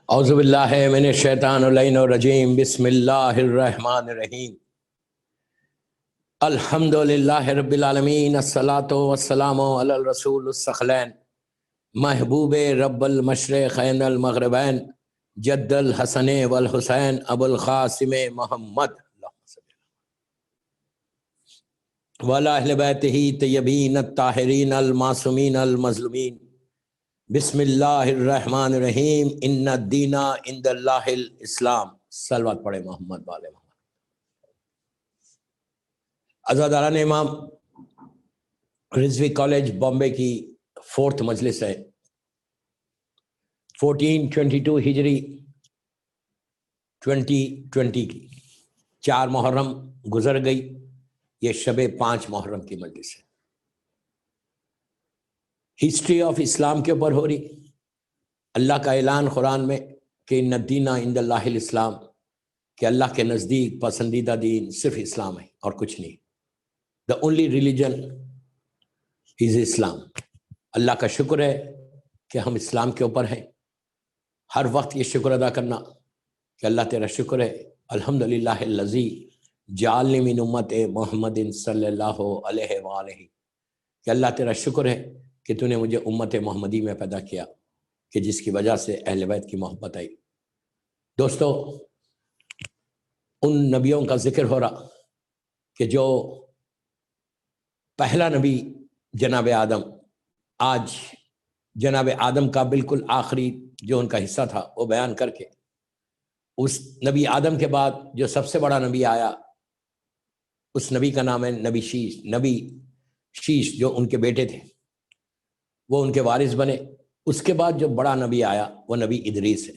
اعوذ باللہ من الشیطان اللعین الرجیم بسم اللہ الرحمن الرحیم الحمد للہ رب العالمین الصلاۃ والسلام علی الرسول الثقلین محبوب رب المشرقین المغربین جد الحسن والحسین ابو القاسم محمد وعلی اہل بیتہ طیبین الطاہرین المعصومین المظلومین بسم اللہ الرحمن الرحیم ان الدین عند اللہ الاسلام۔ صلوات پڑھے محمد والے محمد۔ عزاداران امام، رضوی کالج بامبے کی 4th مجلس ہے۔ 1422 ہجری 2020 کی 4 محرم گزر گئی، یہ شب 5 محرم کی مجلس ہے۔ ہسٹری آف اسلام کے اوپر ہو رہی، اللہ کا اعلان قرآن میں کہ ان الدین عند اللہ الاسلام، کہ اللہ کے نزدیک پسندیدہ دین صرف اسلام ہے اور کچھ نہیں۔ the only religion is اسلام۔ اللہ کا شکر ہے کہ ہم اسلام کے اوپر ہیں۔ ہر وقت یہ شکر ادا کرنا کہ اللہ تیرا شکر ہے، الحمدللہ الذی جعلنی من امت محمد صلی اللہ علیہ وآلہ، کہ اللہ تیرا شکر ہے کہ تو نے مجھے امت محمدی میں پیدا کیا، کہ جس کی وجہ سے اہل بیت کی محبت آئی۔ دوستو، ان نبیوں کا ذکر ہو رہا کہ جو پہلا نبی جناب آدم، آج جناب آدم کا بالکل آخری جو ان کا حصہ تھا وہ بیان کر کے، اس نبی آدم کے بعد جو سب سے بڑا نبی آیا، اس نبی کا نام ہے نبی شیش، جو ان کے بیٹے تھے وہ ان کے وارث بنے۔ اس کے بعد جو بڑا نبی آیا وہ نبی ادریس ہے۔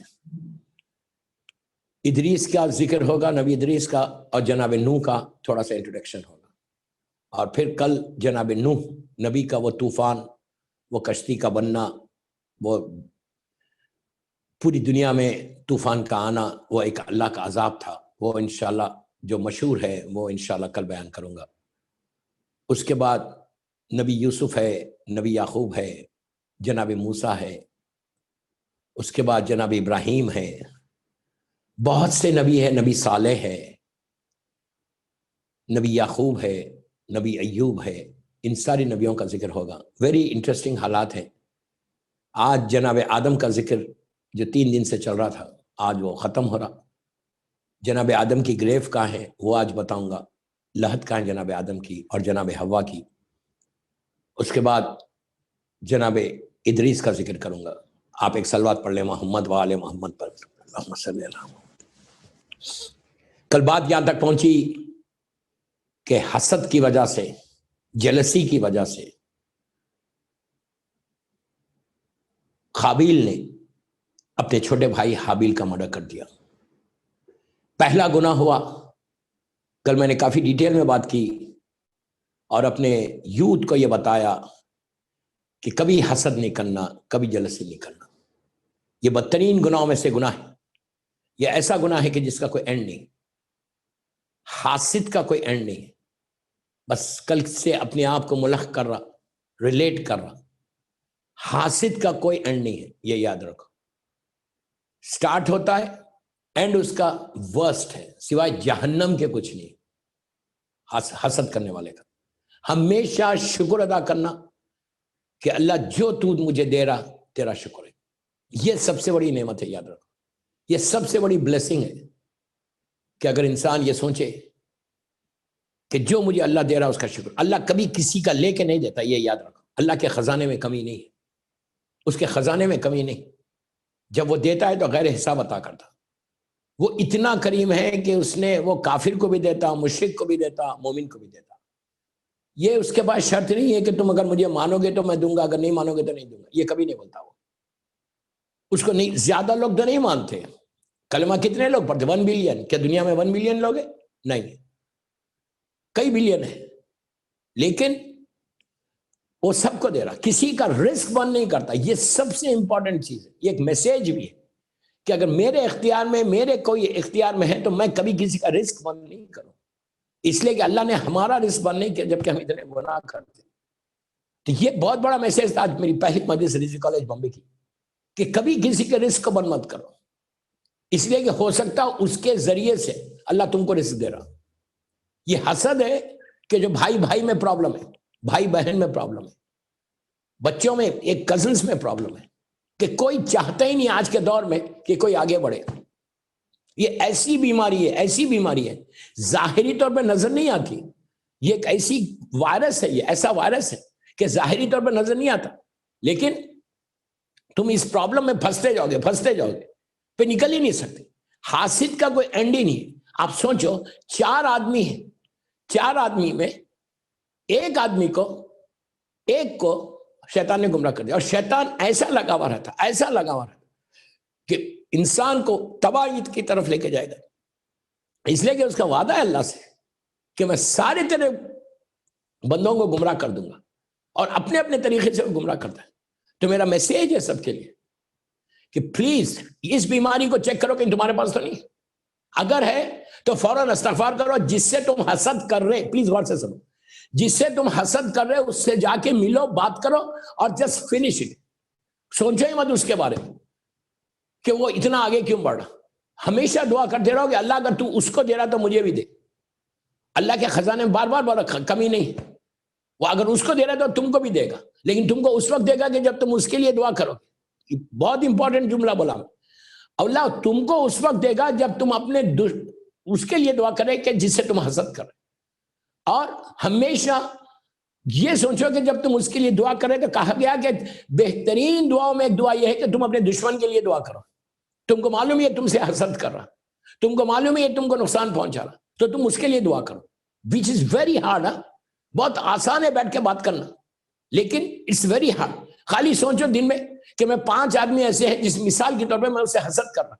ادریس کا ذکر ہوگا، نبی ادریس کا، اور جناب نوح کا تھوڑا سا انٹروڈکشن ہوگا، اور پھر کل جناب نوح نبی کا وہ طوفان، وہ کشتی کا بننا، وہ پوری دنیا میں طوفان کا آنا، وہ ایک اللہ کا عذاب تھا، وہ انشاءاللہ جو مشہور ہے وہ انشاءاللہ کل بیان کروں گا۔ اس کے بعد نبی یوسف ہے، نبی یعقوب ہے، جناب موسیٰ ہے، اس کے بعد جناب ابراہیم ہے، بہت سے نبی ہے، نبی صالح ہے، نبی یعقوب ہے، نبی ایوب ہے، ان ساری نبیوں کا ذکر ہوگا۔ ویری انٹرسٹنگ حالات ہیں۔ آج جناب آدم کا ذکر جو 3 دن سے چل رہا تھا، آج وہ ختم ہو رہا۔ جناب آدم کی گریف کہاں ہے وہ آج بتاؤں گا، لحد کہاں ہے جناب آدم کی اور جناب حوا کی۔ اس کے بعد جناب ادریس کا ذکر کروں گا۔ آپ ایک صلوات پڑھ لیں محمد وآل محمد پر، اللہم صلی اللہ علیہ وسلم۔ کل بات یہاں تک پہنچی کہ حسد کی وجہ سے، جیلسی کی وجہ سے قابیل نے اپنے چھوٹے بھائی حابیل کا مرڈر کر دیا۔ پہلا گناہ ہوا، کل میں نے کافی ڈیٹیل میں بات کی اور اپنے یوتھ کو یہ بتایا کہ کبھی حسد نہیں کرنا، کبھی جلسی نہیں کرنا۔ یہ بدترین گناہوں میں سے گناہ ہے۔ یہ ایسا گناہ ہے کہ جس کا کوئی اینڈ نہیں، حاسد کا کوئی اینڈ نہیں ہے۔ بس کل سے اپنے آپ کو ملحق کر رہا، ریلیٹ کر رہا، حاسد کا کوئی اینڈ نہیں ہے، یہ یاد رکھو۔ سٹارٹ ہوتا ہے، اینڈ اس کا ورسٹ ہے، سوائے جہنم کے کچھ نہیں۔ حسد کرنے والے کا ہمیشہ شکر ادا کرنا کہ اللہ جو تو مجھے دے رہا تیرا شکر ہے، یہ سب سے بڑی نعمت ہے، یاد رکھو۔ یہ سب سے بڑی بلیسنگ ہے کہ اگر انسان یہ سوچے کہ جو مجھے اللہ دے رہا اس کا شکر۔ اللہ کبھی کسی کا لے کے نہیں دیتا، یہ یاد رکھو۔ اللہ کے خزانے میں کمی نہیں ہے، اس کے خزانے میں کمی نہیں۔ جب وہ دیتا ہے تو غیر حساب عطا کرتا۔ وہ اتنا کریم ہے کہ اس نے وہ کافر کو بھی دیتا، مشرک کو بھی دیتا، مومن کو بھی دیتا۔ یہ اس کے پاس شرط نہیں ہے کہ تم اگر مجھے مانو گے تو میں دوں گا، اگر نہیں مانو گے تو نہیں دوں گا، یہ کبھی نہیں بولتا وہ۔ اس کو نہیں، زیادہ لوگ تو نہیں مانتے۔ کلمہ کتنے لوگ پڑھتے؟ 1 بلین۔ کیا دنیا میں 1 بلین لوگ ہیں؟ نہیں، کئی بلین ہیں، لیکن وہ سب کو دے رہا، کسی کا رزق بند نہیں کرتا۔ یہ سب سے امپورٹنٹ چیز ہے، یہ ایک میسیج بھی ہے کہ اگر میرے اختیار میں، میرے کوئی اختیار میں ہے تو میں کبھی کسی کا رزق بند نہیں کروں، اس لیے کہ اللہ نے ہمارا رزق بند نہیں کیا جبکہ ہم اتنے گناہ کرتے۔ تو یہ بہت بڑا میسیج تھا آج میری پہلی مجلس رضوی کالج بامبے کی، کہ کبھی کسی کے رزق کو بند مت کرو۔ اس لیے کہ ہو سکتا اس کے ذریعے سے اللہ تم کو رزق دے رہا. یہ حسد ہے کہ جو بھائی بھائی میں پرابلم ہے, بھائی بہن میں پرابلم ہے, بچوں میں, ایک کزنس میں پرابلم ہے, کہ کوئی چاہتا ہی نہیں آج کے دور میں کہ کوئی آگے بڑھے. یہ ایسی بیماری ہے, ایسی بیماری ہے, ظاہری طور پہ نظر نہیں آتی. یہ ایک ایسی وائرس ہے, یہ ایسا وائرس ہے کہ ظاہری طور پہ نظر نہیں آتا, لیکن تم اس پرابلم میں پھنستے جاؤ گے, پہ نکل ہی نہیں سکتے. حاسد کا کوئی اینڈ ہی نہیں. آپ سوچو 4 آدمی ہیں, 4 آدمی میں ایک آدمی کو شیطان نے گمراہ کر دیا, اور شیطان ایسا لگا ہوا رہتا کہ انسان کو تباہی کی طرف لے کے جائے گا. اس لیے کہ اس کا وعدہ ہے اللہ سے کہ میں سارے تیرے بندوں کو گمراہ کر دوں گا, اور اپنے اپنے طریقے سے گمراہ کرتا ہے. تو میرا میسیج ہے سب کے لیے کہ پلیز اس بیماری کو چیک کرو کہ تمہارے پاس تو نہیں, اگر ہے تو فوراً استغفار کرو. جس سے تم حسد کر رہے, پلیز غور سے سنو, جس سے تم حسد کر رہے اس سے جا کے ملو, بات کرو, اور جسٹ فنش اٹ. سوچو ہی مت اس کے بارے میں کہ وہ اتنا آگے کیوں بڑھ رہا. ہمیشہ دعا کرتے رہو کہ اللہ اگر تو اس کو دے رہا تو مجھے بھی دے. اللہ کے خزانے میں بار بار کمی نہیں, وہ اگر اس کو دے رہا تو تم کو بھی دے گا, لیکن تم کو اس وقت دے گا کہ جب تم اس کے لیے دعا کرو. بہت امپورٹنٹ جملہ بولا. اللہ تم کو اس وقت دے گا جب تم اپنے اس کے لیے دعا کرے کہ جس سے تم حسد کرے. اور ہمیشہ یہ سوچو کہ جب تم اس کے لیے دعا کرے تو کہا گیا کہ بہترین دعاؤں میں ایک دعا یہ ہے کہ تم اپنے دشمن کے لیے دعا کرو. تم کو معلوم ہے تم سے حسد کر رہا, تم کو معلوم ہے تم کو نقصان پہنچا رہا, تو تم اس کے لیے دعا کرو. which is very hard. بہت آسان ہے بیٹھ کے بات کرنا, لیکن it's very hard. خالی سوچو دن میں کہ میں 5 آدمی ایسے ہیں جس مثال کے طور پہ میں اسے حسد کر رہا,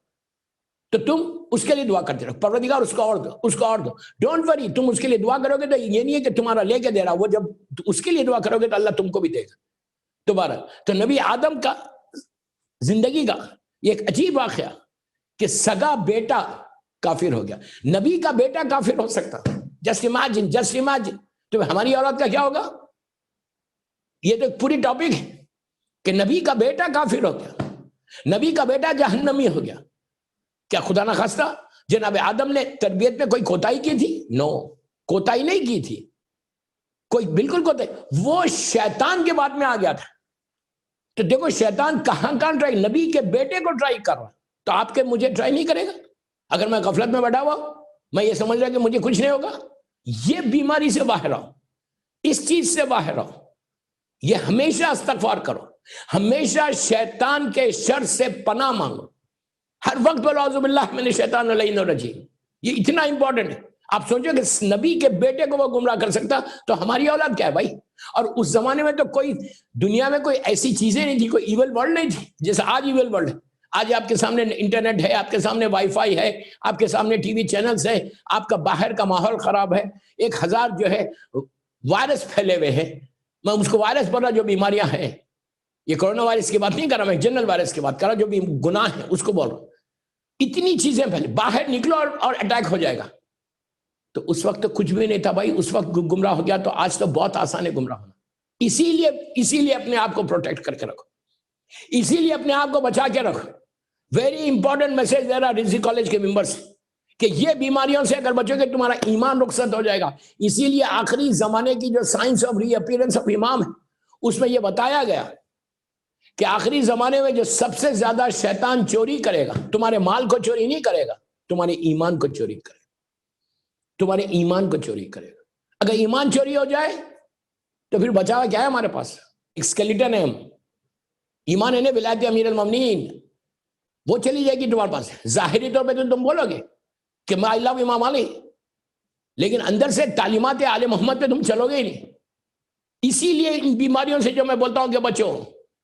تو تم اس کے لیے دعا کرتے رہو, پروردگار اس کو اور دو, اس کو اور دو. ڈونٹ وری, تم اس کے لیے دعا کرو گے تو یہ نہیں ہے کہ تمہارا لے کے دے رہا, وہ جب اس کے لیے دعا کرو گے تو اللہ تم کو بھی دے گا دوبارہ. تو نبی آدم کا زندگی کا یہ ایک عجیب واقعہ کہ سگا بیٹا کافر ہو گیا. نبی کا بیٹا کافر ہو سکتا, جسٹ امیجن. تو ہماری اولاد کا کیا ہوگا؟ یہ تو پوری ٹاپک ہے کہ نبی کا بیٹا کافر ہو گیا, نبی کا بیٹا جہنمی ہو گیا. کیا خدا نہ خواستہ جناب آدم نے تربیت میں کوئی کوتاہی کی تھی؟ نو, کوتاہی نہیں کی تھی, کوئی بالکل کوتاہی. وہ شیطان کے بعد میں آ گیا تھا. تو دیکھو شیطان کہاں ٹرائی, نبی کے بیٹے کو ٹرائی کر رہا, تو آپ کے مجھے ٹرائی نہیں کرے گا؟ اگر میں غفلت میں بیٹھا ہوا, میں یہ سمجھ رہا کہ مجھے کچھ نہیں ہوگا. یہ بیماری سے باہر آؤ, اس چیز سے باہر آؤ. یہ ہمیشہ استغفار کرو, ہمیشہ شیطان کے شر سے پناہ مانگو, ہر وقت بولو اعوذ باللہ من الشیطان الرجیم. یہ اتنا امپورٹنٹ ہے. آپ سوچو کہ نبی کے بیٹے کو وہ گمراہ کر سکتا, تو ہماری اولاد کیا ہے بھائی؟ اور اس زمانے میں تو کوئی دنیا میں کوئی ایسی چیزیں نہیں تھی, کوئی ایول ورلڈ نہیں تھی جیسے آج ایول ورلڈ ہے. آج آپ کے سامنے انٹرنیٹ ہے, آپ کے سامنے وائی فائی ہے, آپ کے سامنے ٹی وی چینلز ہے, آپ کا باہر کا ماحول خراب ہے, 1000 جو ہے وائرس پھیلے ہوئے ہیں. میں اس کو وائرس بول رہا جو بیماریاں ہیں, یہ کورونا وائرس کی بات نہیں کر رہا, میں جنرل وائرس کی بات کر رہا, جو بھی گناہ ہے اس کو بول رہا ہوں. اتنی چیزیں پھیلے, باہر نکلو اور اٹیک ہو جائے گا. تو اس وقت تو کچھ بھی نہیں تھا بھائی, اس وقت گمراہ ہو گیا, تو آج تو بہت آسان ہے گمراہ ہونا. اسی لیے اپنے آپ کو پروٹیکٹ کر کے رکھو, اسی لیے اپنے آپ کو بچا کے رکھو. ویری امپورٹنٹ میسج دے رہا رزق کالج کے ممبرس کہ یہ بیماریوں سے اگر بچو گے تمہارا ایمان رخصت ہو جائے گا. اسی لیے آخری زمانے کی جو science of reappearance of امام ہے, اس میں یہ بتایا گیا کہ آخری زمانے میں جو سب سے زیادہ شیطان چوری کرے گا, تمہارے مال کو چوری نہیں کرے گا, تمہارے ایمان کو چوری کرے گا, تمہارے ایمان کو چوری کرے گا. اگر ایمان چوری ہو جائے تو پھر بچاوا کیا ہے ہمارے پاس؟ ایک سکیلیٹن ہے. ہم ایمان ہے نا ولایت امیر المومنین, وہ چلی جائے گی تمہارے پاس. ظاہری طور پہ تو تم بولو گے کہ میں اللہ امام علی, لیکن اندر سے تعلیمات آل محمد پہ تم چلو گے ہی نہیں. اسی لیے ان بیماریوں سے جو میں بولتا ہوں کہ بچو,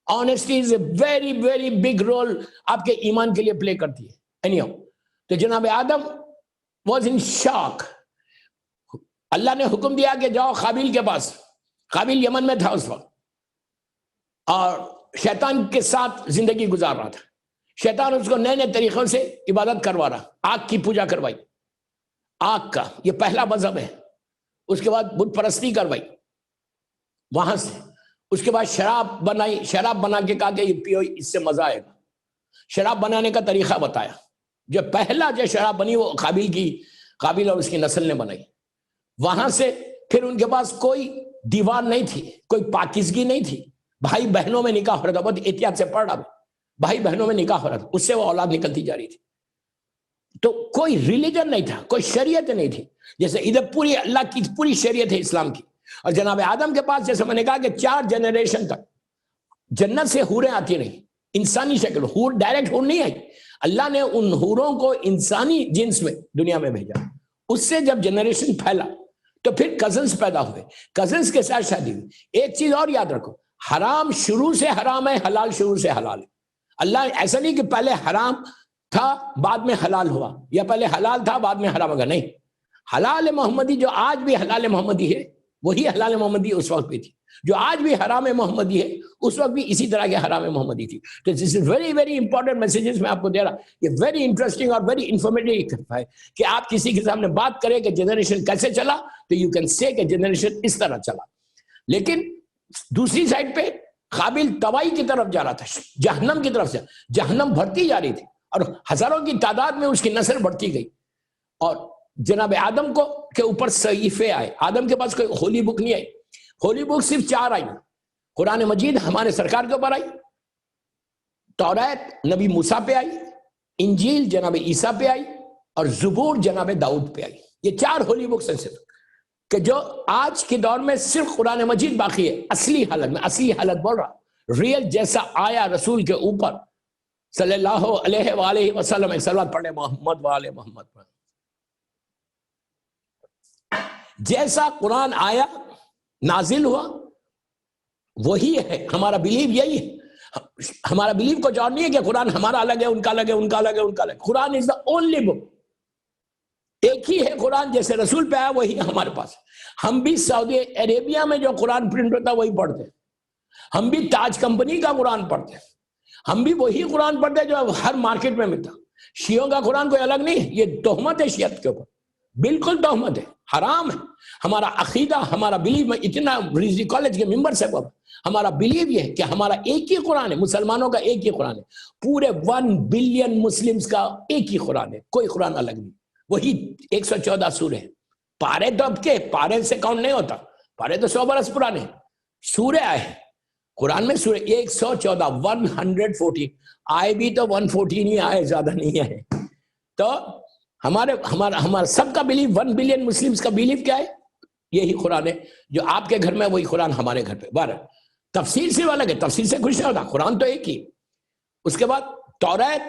honesty is a very very big role آپ کے ایمان کے لیے پلے کرتی ہے. اینیو, تو جناب آدم واز ان شاک. اللہ نے حکم دیا کہ جاؤ قابیل کے پاس. قابیل یمن میں تھا اس وقت, اور شیطان کے ساتھ زندگی گزار رہا تھا. شیطان اس کو نئے نئے طریقوں سے عبادت کروا رہا, آگ کی پوجا کروائی, آگ کا یہ پہلا مذہب ہے. اس کے بعد بت پرستی کروائی وہاں سے. اس کے بعد شراب بنائی, شراب بنا کے کہا کہ یہ پیو, اس سے مزہ آئے گا. شراب بنانے کا طریقہ بتایا, جو پہلا جو شرح بنی وہ قابل اور اس کی نسل نے بنائی. وہاں سے پھر ان کے پاس کوئی دیوار نہیں تھی, کوئی پاکیزگی نہیں تھی. بھائی بہنوں میں نکاح ہو رہا تھا, بہت احتیاط سے پڑھ رہا, بھائی بہنوں میں نکاح ہو رہا تھا, اس سے وہ اولاد نکلتی جا رہی تھی. تو کوئی ریلیجن نہیں تھا, کوئی شریعت نہیں تھی. جیسے ادھر پوری اللہ کی پوری شریعت ہے اسلام کی. اور جناب آدم کے پاس جیسے میں نے کہا کہ 4 جنریشن تک جنت سے حوریں آتی رہی, انسانی شکل. حور ڈائریکٹ حور نہیں آئی, اللہ نے ان حوروں کو انسانی جنس میں دنیا میں بھیجا. اس سے جب جنریشن پھیلا تو پھر کزنز پیدا ہوئے, کزنز کے ساتھ شادی ہوئی. ایک چیز اور یاد رکھو, حرام شروع سے حرام ہے, حلال شروع سے حلال ہے. اللہ ایسا نہیں کہ پہلے حرام تھا بعد میں حلال ہوا, یا پہلے حلال تھا بعد میں حرام ہوگا. نہیں, حلال محمدی جو آج بھی حلال محمدی ہے وہی حلال محمدی اس وقت بھی تھی. جو آج بھی حرام محمدی ہے اس وقت بھی اسی طرح کے حرام محمدی تھی. تو this is very very important messages میں آپ کو دے رہا. یہ ویری انٹرسٹنگ اور ویری انفارمیٹیو ہے کہ آپ کسی کے سامنے بات کریں کہ جنریشن کیسے چلا تو یو کین سے کہ جنریشن اس طرح چلا. لیکن دوسری سائڈ پہ قابل تباہی کی طرف جا رہا تھا, جہنم کی طرف سے. جہنم بڑھتی جا رہی تھی اور ہزاروں کی تعداد میں اس کی نسل بڑھتی گئی. اور جناب آدم کو کے اوپر صحیفے آئے. آدم کے پاس کوئی ہولی بک نہیں آئی. ہولی بک صرف 4 آئی. قرآن مجید ہمارے سرکار کے اوپر آئی, توریت نبی موسیٰ پہ آئی, انجیل جناب عیسیٰ پہ آئی, اور زبور جناب داؤد پہ آئی. یہ 4 ہولی بکس ہیں صرف, کہ جو آج کے دور میں صرف قرآن مجید باقی ہے اصلی حالت میں. اصلی حالت بول رہا, ریل جیسا آیا رسول کے اوپر صلی اللہ علیہ وآلہ وسلم. ایک صلوات پڑھیں محمد وآل محمد پر. جیسا قرآن آیا نازل ہوا وہی ہے. ہمارا بلیو یہی ہے. ہمارا بلیو کچھ اور نہیں ہے کہ قرآن ہمارا الگ ہے, ان کا الگ ہے, ان کا الگ ہے, ان کا الگ. قرآن از دا اونلی بک. ایک ہی ہے قرآن, جیسے رسول پہ آیا وہی ہمارے پاس. ہم بھی سعودی عربیہ میں جو قرآن پرنٹ ہوتا ہے وہی پڑھتے ہیں. ہم بھی تاج کمپنی کا قرآن پڑھتے ہیں. ہم بھی وہی قرآن پڑھتے ہیں جو ہر مارکیٹ میں ملتا. شیعوں کا قرآن کوئی الگ نہیں. یہ تہمت ہے شیعت کے اوپر, بالکل تہمت ہے, حرام ہے. ہمارا عقیدہ, ہمارا بلیو, میں اتنا ریزی کالج کے ممبر سے بول, ہمارا بلیو یہ ہے کہ ہمارا ایک ہی قرآن ہے, مسلمانوں کا ایک ہی قرآن ہے. پورے 1 بلین مسلمز کا ایک ہی قرآن ہے, کوئی قرآن الگ نہیں. وہی 114 سورے ہیں. پارے تو اب کے پارے سے کاؤنٹ نہیں ہوتا, پارے تو 100 برس پرانے ہیں. سورے آئے ہیں قرآن میں, سورے 114 114 آئے بھی تو 114 ہی آئے, زیادہ نہیں آئے. تو ہمارا سب کا بلیو, 1 بلین مسلمز کا بلیو کیا ہے؟ یہی قرآن ہے. جو آپ کے گھر میں وہی قرآن ہمارے گھر پہ. بارہ تفسیر سے الگ ہے, تفسیر سے کچھ نہیں ہوتا, قرآن تو ایک ہی. اس کے بعد توریت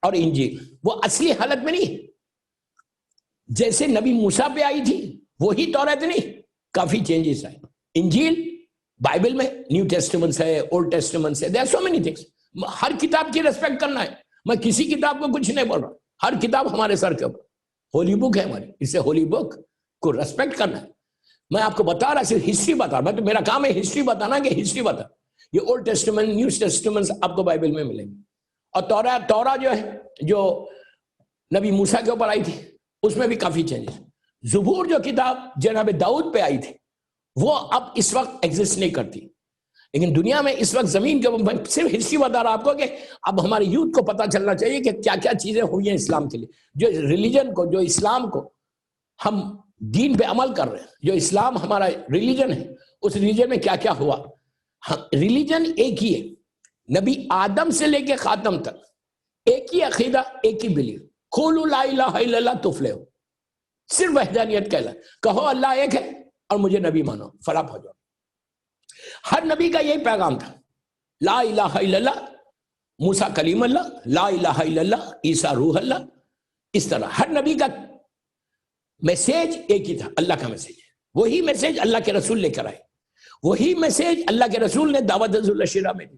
اور انجیل وہ اصلی حالت میں نہیں, جیسے نبی موسیٰ پہ آئی تھی وہی توریت نہیں, کافی چینجز آئے. انجیل بائبل میں نیو ٹیسٹمنٹس ہے, اولڈ ٹیسٹمنٹس ہے, there are so many things. ہر کتاب کی ریسپیکٹ کرنا ہے. میں کسی کتاب کو کچھ نہیں بول رہا, ہر کتاب ہمارے سر کے اوپر ہولی بک ہے ہماری, اسے ہولی بک کو ریسپیکٹ کرنا ہے. میں آپ کو بتا رہا, صرف ہسٹری بتا رہا. میں تو میرا کام ہے ہسٹری بتانا, کہ ہسٹری بتا. یہ اولڈ ٹیسٹمنٹ نیو ٹیسٹمنٹ آپ کو بائبل میں ملیں گے. اور تورا جو ہے جو نبی موسیٰ کے اوپر آئی تھی اس میں بھی کافی چینجز. زبور جو کتاب جناب داؤد پہ آئی تھی وہ اب اس وقت ایگزسٹ نہیں کرتی. لیکن دنیا میں اس وقت زمین کے اوپر, صرف ہسٹری بتا رہا آپ کو کہ اب ہمارے یوتھ کو پتا چلنا چاہیے کہ کیا کیا چیزیں ہوئی ہیں اسلام کے لیے. جو ریلیجن کو, جو اسلام کو ہم دین پہ عمل کر رہے ہیں, جو اسلام ہمارا ریلیجن ہے, اس ریلیجن میں کیا کیا ہوا. ریلیجن ایک ہی ہے, نبی آدم سے لے کے خاتم تک ایک ہی عقیدہ, ایک ہی بلیو. قولوا لا الہ الا اللہ تفلحوا. صرف وحدانیت کہلا, کہو اللہ ایک ہے اور مجھے نبی مانو, فلاح ہو جاؤ. ہر نبی کا یہی پیغام تھا, لا الہ الا اللہ, موسیٰ کلیم اللہ, لا الہ الا اللہ, عیسیٰ روح اللہ. اس طرح ہر نبی کا میسیج ایک ہی تھا, اللہ کا میسیج. وہی میسیج اللہ کے رسول لے کر آئے. وہی میسیج اللہ کے رسول نے دعوت ذوالشیرہ میں دی.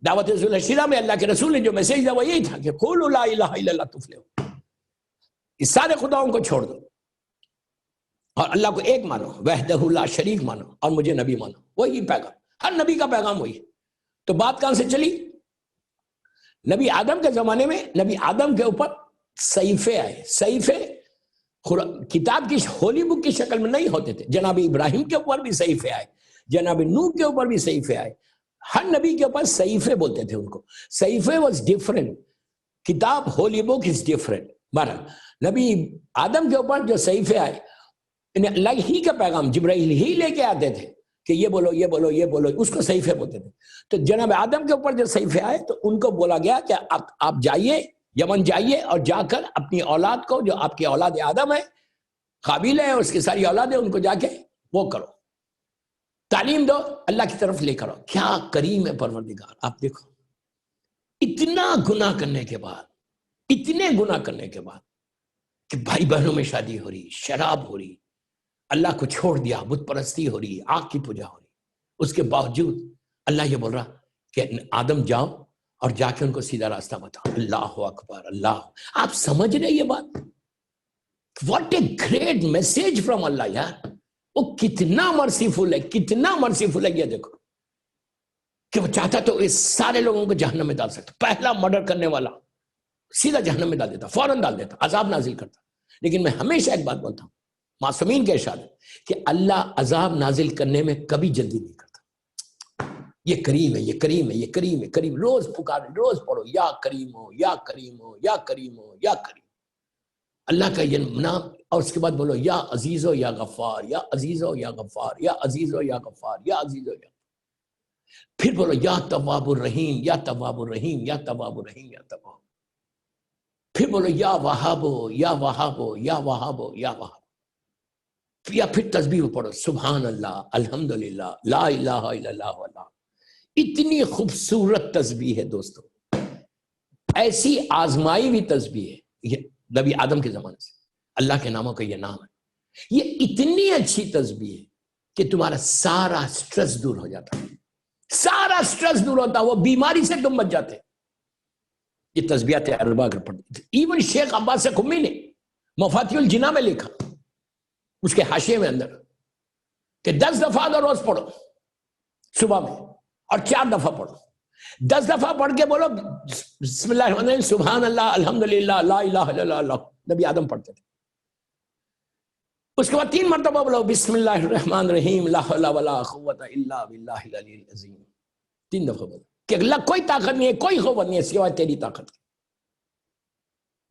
دعوت ذوالشیرہ میں اللہ کے رسول نے جو میسیج دیا وہ یہی تھا کہ قولوا لا الہ الا اللہ تفلحوا. اس سارے خداؤں کو چھوڑ دو اور اللہ کو ایک مانو, وحدہ لا شریک مانو, اور مجھے نبی مانو. وہی پیغام, ہر نبی کا پیغام وہی. تو بات کہاں سے چلی؟ نبی آدم کے زمانے میں نبی آدم کے اوپر صحیفے آئے. صحیفے کتاب کی ہولی بک کی شکل میں نہیں ہوتے تھے. جناب ابراہیم کے اوپر بھی صحیفے آئے, جناب نوح کے اوپر بھی صحیفے آئے. ہر نبی کے اوپر صحیفے بولتے تھے ان کو. صحیفے واز ڈیفرنٹ, کتاب ہولی بک از ڈفرینٹ. بہرحال نبی آدم کے اوپر جو صحیفے آئے اللہ ہی کا پیغام جبرائیل ہی لے کے آتے تھے کہ یہ بولو یہ بولو یہ بولو، اس کو صحیفے بولتے تھے. تو جناب آدم کے اوپر جو صحیفے آئے تو ان کو بولا گیا کہ آپ جائیے یمن جائیے اور جا کر اپنی اولاد کو، جو آپ کی اولاد آدم ہے، قابیل ہے، اس کی ساری اولاد ہے، ان کو جا کے وہ کرو، تعلیم دو، اللہ کی طرف لے کرو. کیا کریم ہے پروردگار. آپ دیکھو اتنا گناہ کرنے کے بعد، اتنے گناہ کرنے کے بعد کہ بھائی بہنوں میں شادی ہو رہی، شراب ہو رہی، اللہ کو چھوڑ دیا، بت پرستی ہو رہی، آگ کی پوجا ہو رہی، اس کے باوجود اللہ یہ بول رہا کہ آدم جاؤ اور جا کے ان کو سیدھا راستہ بتاؤ. اللہ اکبر اللہ. آپ سمجھ رہے یہ بات؟ What a great message from اللہ یار. وہ کتنا مرسیفل ہے، کتنا مرسیفل ہے. یہ دیکھو کہ وہ چاہتا تو اس سارے لوگوں کو جہنم میں ڈال سکتا. پہلا مرڈر کرنے والا سیدھا جہنم میں ڈال دیتا، فوراً ڈال دیتا، عذاب نازل کرتا. لیکن میں ہمیشہ ایک بات بولتا ہوں، معصومین کے ارشاد ہے کہ اللہ عذاب نازل کرنے میں کبھی جلدی نہیں کرتا. یہ کریم ہے، یہ کریم ہے، یہ کریم ہے. کریم روز پکارے، روز پڑھو یا کریم ہو یا کریم ہو یا کریم ہو یا کریم، اللہ کا یہ نام. اور اس کے بعد بولو یا عزیز ہو یا غفار، یا عزیز ہو یا غفار، یا عزیز ہو یا غفار، یا عزیز ہو یا. پھر بولو یا تواب الرحیم، یا تواب الرحیم، یا تواب الرحیم، یا تواب. پھر بولو یا وہاب ہو یا وہاب ہو یا وہاب ہو یا وہاب. یا پھر تسبیح پڑھو سبحان اللہ الحمدللہ لا الہ الا اللہ اللہ. اتنی خوبصورت تسبیح ہے دوستو، ایسی آزمائی ہوئی تسبیح ہے. یہ نبی آدم کے زمانے سے اللہ کے ناموں کا یہ نام ہے. یہ اتنی اچھی تسبیح ہے کہ تمہارا سارا سٹریس دور ہو جاتا ہے، سارا سٹریس دور ہوتا ہے، وہ بیماری سے تم بچ جاتے. یہ تسبیحات اربع اگر پڑھتے تھے. ایون شیخ عباس قمی نے مفاتیح الجناح میں لکھا، اس کے حاشیے میں اندر، کہ 10 دفعہ اگر روز پڑھو صبح میں اور 4 دفعہ پڑھو، 10 دفعہ پڑھ کے بولو بسم اللہ الرحمن الرحیم سبحان اللہ الحمدللہ لا الہ الا اللہ. نبی آدم پڑھتے تھے. اس کے بعد 3 مرتبہ بولو بسم اللہ الرحمن الرحیم لا حول ولا قوت الا باللہ العلی العظیم. 3 دفعہ بولو کہ اللہ کوئی طاقت نہیں ہے، کوئی قوت نہیں ہے سوائے تیری طاقت کی.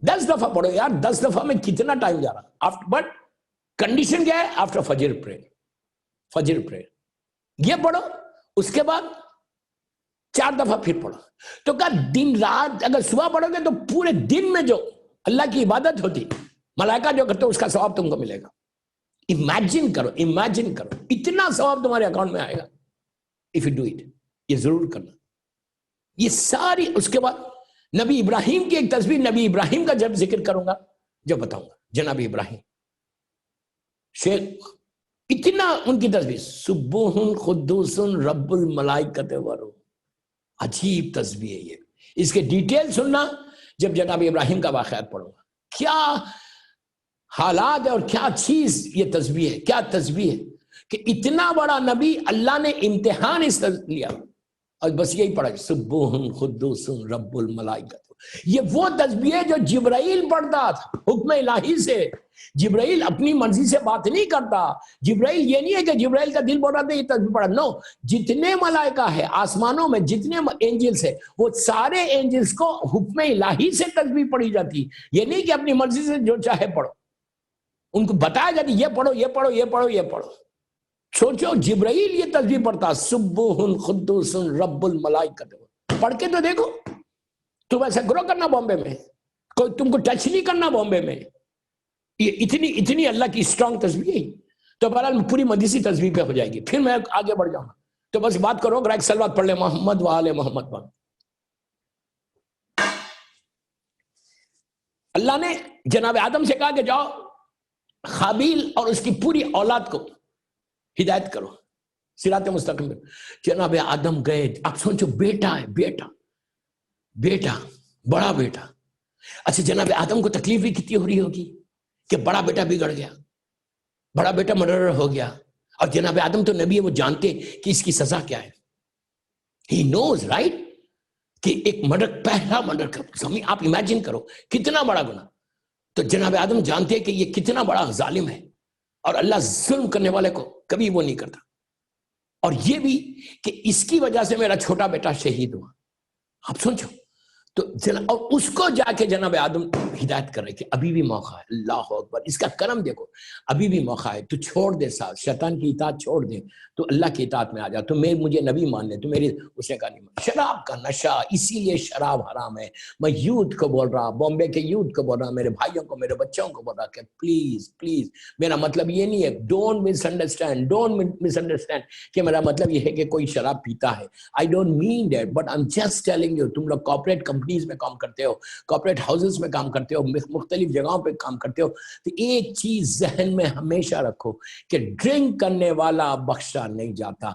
10 دفعہ پڑھو یار. 10 دفعہ میں کتنا ٹائم جا رہا. بٹ کنڈیشن کیا ہے؟ آفٹر فجر پریئر. فجر پریئر یہ پڑھو. اس کے بعد 4 دفعہ پھر پڑھو. تو کہا دن رات اگر صبح پڑھو گے تو پورے دن میں جو اللہ کی عبادت ہوتی، ملائکہ جو کرتے اس کا ثواب تم کو ملے گا. امیجن کرو، امیجن کرو اتنا ثواب تمہارے اکاؤنٹ میں آئے گا if you do it. یہ ضرور کرنا. یہ ساری. اس کے بعد نبی ابراہیم کی ایک تسبیح، نبی ابراہیم کا جب ذکر کروں گا جب بتاؤں گا. جناب ابراہیم شیخ اتنا ان کی تسبیح سبوح قدوس رب الملائکۃ والروح. عجیب تسبیح ہے یہ. اس کے ڈیٹیل سننا جب جناب ابراہیم کا واقعات پڑھوں گا. کیا حالات ہے اور کیا چیز یہ تسبیح ہے، کیا تسبیح ہے کہ اتنا بڑا نبی اللہ نے امتحان اس طرح لیا اور بس یہی پڑھا سبوح قدوس رب الملائکۃ. یہ وہ تسبیح ہے جو جبرائیل پڑھتا تھا حکم الہی سے. جبرائیل اپنی مرضی سے بات نہیں کرتا. جبرائیل یہ نہیں ہے کہ جبرائیل کا دل بول رہا تھا یہ تسبیح پڑھا. نو، جتنے ملائکہ ہے آسمانوں میں، جتنے اینجلز ہے، وہ سارے اینجلز کو حکم الہی سے تسبیح پڑھی جاتی. یہ نہیں کہ اپنی مرضی سے جو چاہے پڑھو. ان کو بتایا جاتی یہ پڑھو یہ پڑھو یہ پڑھو یہ پڑھو. سوچو جبرائیل یہ تسبیح پڑھتا سبوح قدوس رب الملائکۃ. پڑھ کے تو دیکھو. تم ایسا گرو کرنا بامبے میں، کوئی تم کو ٹچ نہیں کرنا بامبے میں. یہ اتنی اللہ کی اسٹرانگ تسبیح ہے. تو بہرحال پوری مدیسی تسبیح پہ ہو جائے گی، پھر میں آگے بڑھ جاؤں گا. تو بس بات کرو گا ایک صلوات پڑھ لے محمد و آل محمد پر. اللہ نے جناب آدم سے کہا کہ جاؤ قابیل اور اس کی پوری اولاد کو ہدایت کرو صراط مستقیم. جناب آدم گئے. اب سوچو بیٹا ہے، بیٹا بڑا بیٹا. اچھا جناب آدم کو تکلیف بھی کتنی ہو رہی ہوگی کہ بڑا بیٹا بگڑ گیا، بڑا بیٹا مرڈر ہو گیا. اور جناب آدم تو نبی ہے، وہ جانتے کہ اس کی سزا کیا ہے. ہی نوز رائٹ کہ ایک مرڈر، پہلا مرڈر کرو. آپ امیجن کرو کتنا بڑا گناہ. تو جناب آدم جانتے کہ یہ کتنا بڑا ظالم ہے اور اللہ ظلم کرنے والے کو کبھی وہ نہیں کرتا. اور یہ بھی کہ اس کی وجہ سے میرا چھوٹا بیٹا شہید ہوا. آپ سوچو. تو اور اس کو جا کے جناب آدم ہدایت کر رہے کہ ابھی بھی موقع ہے. اللہ اکبر، اس کا کرم دیکھو، ابھی بھی موقع ہے. تو چھوڑ دے ساتھ شیطان کی اطاعت چھوڑ دے، تو اللہ کی اطاعت میں آ جا. تو مجھے نبی مان لے، تو میری اس نے کہا نہیں. شراب کا نشہ، اسی لیے شراب حرام ہے. میں یوتھ کو بول رہا، بامبے کے یوتھ کو بول رہا، میرے بھائیوں کو، میرے بچوں کو بول رہا کہ پلیز پلیز، میرا مطلب یہ نہیں ہے، ڈونٹ مس انڈرسٹینڈ کہ میرا مطلب یہ ہے کہ کوئی شراب پیتا ہے. I don't mean that, but I am just telling you. تم لوگ کارپوریٹ کمپنیز میں کام کرتے ہو، کارپوریٹ ہاؤسز میں کام کرتے ہو، مختلف جگہوں پہ کام کرتے ہو، تو ایک چیز ذہن میں ہمیشہ رکھو کہ ڈرنک کرنے والا بخشا نہیں جاتا.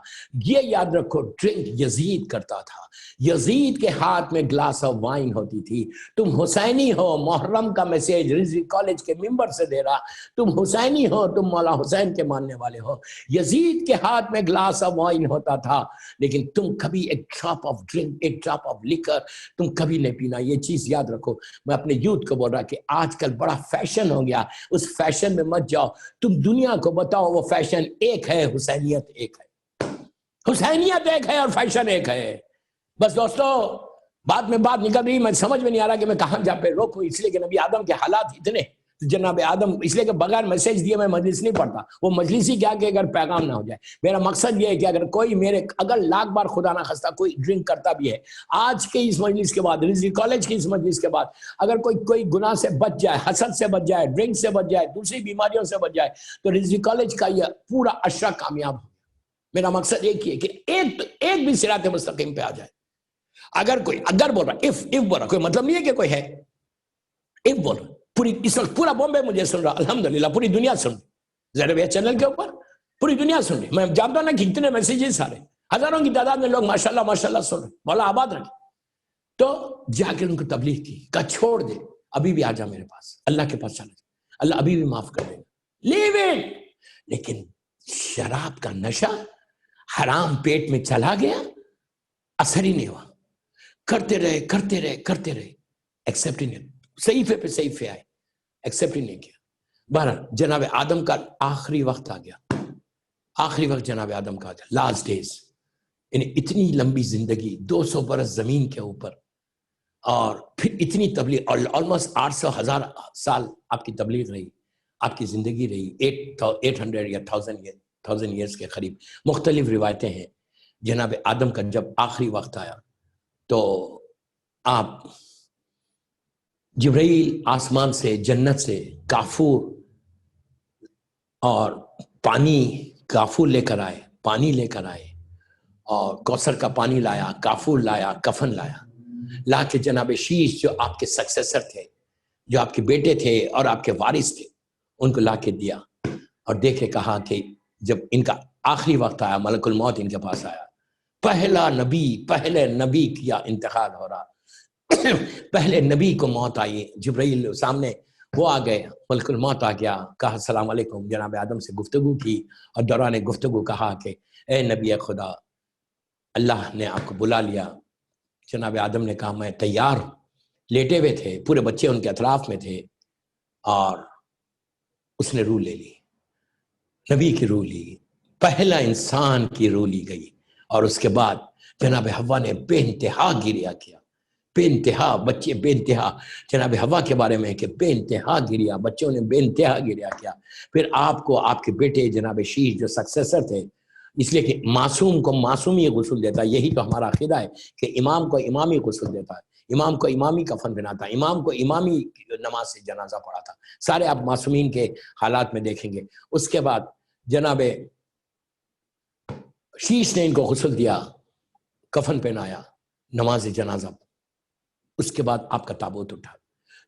یہ یاد رکھو، ڈرنک یزید کرتا تھا. یزید کے ہاتھ میں گلاس آف وائن ہوتی تھی. تم حسینی ہو، محرم کا میسیج رضوی کالج کے ممبر سے دے رہا، تم حسینی ہو، تم مولا حسین کے ماننے والے ہو. یزید کے ہاتھ میں گلاس آف وائن ہوتا تھا، لیکن تم کبھی ایک ڈراپ آف ڈرنک، ایک ڈراپ آف لیکر تم کبھی نہیں پینا. یہ چیز یاد رکھو. میں اپنے یوتھ کو بول رہا کہ آج کل بڑا فیشن ہو گیا، اس فیشن میں مت جاؤ. تم دنیا کو بتاؤ وہ فیشن ایک ہے، حسینیت ایک ہے. حسینیت ایک ہے اور فیشن ایک ہے. بس دوستو، بعد میں بات نکل رہی، میں سمجھ میں نہیں آ رہا کہ میں کہاں جا پہ روکوں. اس لیے کہ نبی آدم کے حالات اتنے، جناب آدم، اس لیے کہ بغیر میسیج دیے میں مجلس نہیں پڑھتا. وہ مجلس ہی کیا کہ اگر پیغام نہ ہوجائے. میرا مقصد یہ ہے کہ اگر کوئی اگر لاکھ بار خدا نہ خواستہ کوئی ڈرنک کرتا بھی ہے، آج کے اس مجلس کے بعد، رضوی کالج کی اس مجلس کے بعد، اگر کوئی گناہ سے بچ جائے، حسد سے بچ جائے، ڈرنک سے بچ جائے، دوسری بیماریوں سے بچ جائے، تو رضوی کالج کا یہ پورا عشرہ کامیاب ہو. میرا مقصد ایک ہی ہے کہ ایک بھی صراط مستقیم پہ آ جائے. اگر بول رہا اف بول رہا، کوئی مطلب نہیں ہے کہ کوئی ہے. اف بول رہا، پوری اس وقت پورا بامبے مجھے سن رہا، الحمدللہ پوری دنیا سن رہی. زیرو چینل کے اوپر پوری دنیا سن رہی. میں جانتا ہوں نا کہ کتنے میسیجز سارے، ہزاروں کی تعداد میں لوگ ماشاءاللہ ماشاءاللہ سن رہے. مولا آباد رکھے. تو جا کے ان کو تبلیغ کی، کہا چھوڑ دے، ابھی بھی آ جا میرے پاس، اللہ کے پاس چلا جا، اللہ ابھی بھی معاف کر دے گا. Leave it. لیکن شراب کا نشہ حرام پیٹ میں چلا گیا، اثر ہی نہیں ہوا. کرتے رہے ایکسیپٹ ہی نہیں. صحیفے پہ صحیفے آئے، ایکسیپٹ ہی نہیں کیا. بہرحال جناب آدم کا آخری وقت آ گیا. آخری وقت جناب آدم کا آ گیا، لاسٹ ڈیز. یعنی اتنی لمبی زندگی، 200 برس زمین کے اوپر، اور پھر اتنی تبلیغ، اور آلموسٹ 800,000 سال آپ کی تبلیغ رہی، آپ کی زندگی رہی. 800 یا 1000 ایئرس کے قریب. مختلف روایتیں ہیں. جناب آدم کا جب آخری وقت آیا تو آپ جبرائیل آسمان سے، جنت سے کافور اور پانی، کافور لے کر آئے، پانی لے کر آئے، اور کوثر کا پانی لایا، کافور لایا، کفن لایا. لا کے جناب شیش جو آپ کے سکسیسر تھے، جو آپ کے بیٹے تھے اور آپ کے وارث تھے، ان کو لا کے دیا. اور دیکھ کے کہا کہ جب ان کا آخری وقت آیا، ملک الموت ان کے پاس آیا، پہلے نبی کیا انتقال ہو رہا. پہلے نبی کو موت آئی. جبرائیل سامنے وہ آ گئے، ملک الموت آ گیا. کہا السلام علیکم، جناب آدم سے گفتگو کی، اور دوران گفتگو کہا کہ اے نبی خدا، اللہ نے آپ کو بلا لیا. جناب آدم نے کہا میں تیار ہوں. لیٹے ہوئے تھے، پورے بچے ان کے اطراف میں تھے، اور اس نے روح لے لی، نبی کی روح لی، پہلا انسان کی روح لی گئی. اور اس کے بعد جناب حوا نے بے انتہا گریا کیا، بے انتہا. بچے بے انتہا، جناب حوا کے بارے میں کہ بے انتہا گریا، بچوں نے بے انتہا گریا کیا. پھر آپ کو آپ کے بیٹے جناب شیش جو سکسیسر تھے، اس لیے کہ معصوم کو معصومی غسل دیتا ہے. یہی تو ہمارا عقیدہ ہے کہ امام کو امامی غسل دیتا ہے، امام کو امامی کفن بناتا ہے، امام کو امامی نماز سے جنازہ پڑھاتا. سارے آپ معصومین کے حالات میں دیکھیں گے. اس کے بعد جناب شیش نے ان کو غسل دیا، کفن پہنایا، نماز جنازہ. اس کے بعد آپ کا تابوت اٹھا.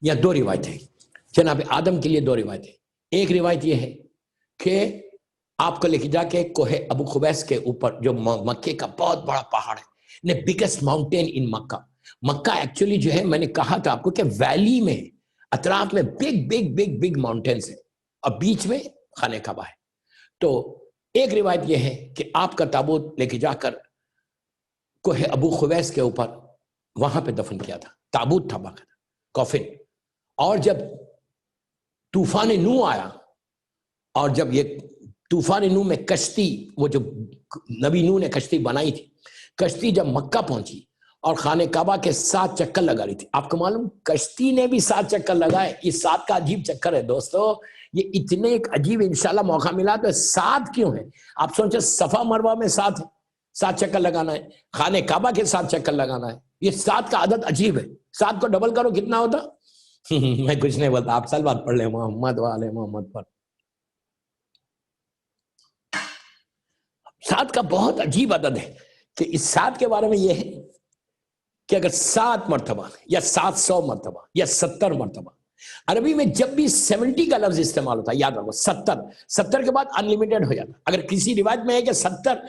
یا دو روایتیں جناب آدم کے لیے، دو روایتیں. ایک روایت یہ ہے کہ آپ کو لے کے جا کے کوہ ابو قبیس کے اوپر، جو مکے کا بہت بڑا پہاڑ ہے، biggest mountain in Mecca. Mecca actually جو ہے، میں نے کہا تھا آپ کو کہ ویلی میں، اطراف میں بگ ماؤنٹینز ہیں، اور بیچ میں خانہ کعبہ ہے. تو ایک روایت یہ ہے کہ آپ کا تابوت لے کے جا کر کوہ ابو قبیس کے اوپر وہاں پہ دفن کیا تھا. تابوت تھا باقاعدہ، کافن. اور جب طوفان نو آیا، اور جب یہ طوفان نو میں کشتی، وہ جو نبی نو نے کشتی بنائی تھی، کشتی جب مکہ پہنچی اور خانہ کعبہ کے 7 چکر لگا رہی تھی. آپ کو معلوم کشتی نے بھی 7 چکر لگائے. یہ 7 کا عجیب چکر ہے دوستو, یہ اتنے ایک عجیب, انشاءاللہ موقع ملا تو 7 کیوں ہے؟ آپ سوچیں صفا مروہ میں 7 ہے, 7 چکر لگانا ہے, خانہ کعبہ کے 7 چکر لگانا ہے. یہ 7 کا عدد عجیب ہے. 7 کو ڈبل کرو کتنا ہوتا؟ میں کچھ نہیں بولتا, آپ سلوات پڑھ لیں محمد والے محمد پر. 7 کا بہت عجیب عدد ہے کہ اس 7 کے بارے میں یہ ہے کہ اگر 7 مرتبہ یا 700 مرتبہ یا 70 مرتبہ, عربی میں جب بھی 70 کا لفظ استعمال ہوتا ہے یاد رکھو 70 کے بعد انلیمیٹڈ ہو جاتا. اگر کسی روایت میں ہے کہ 70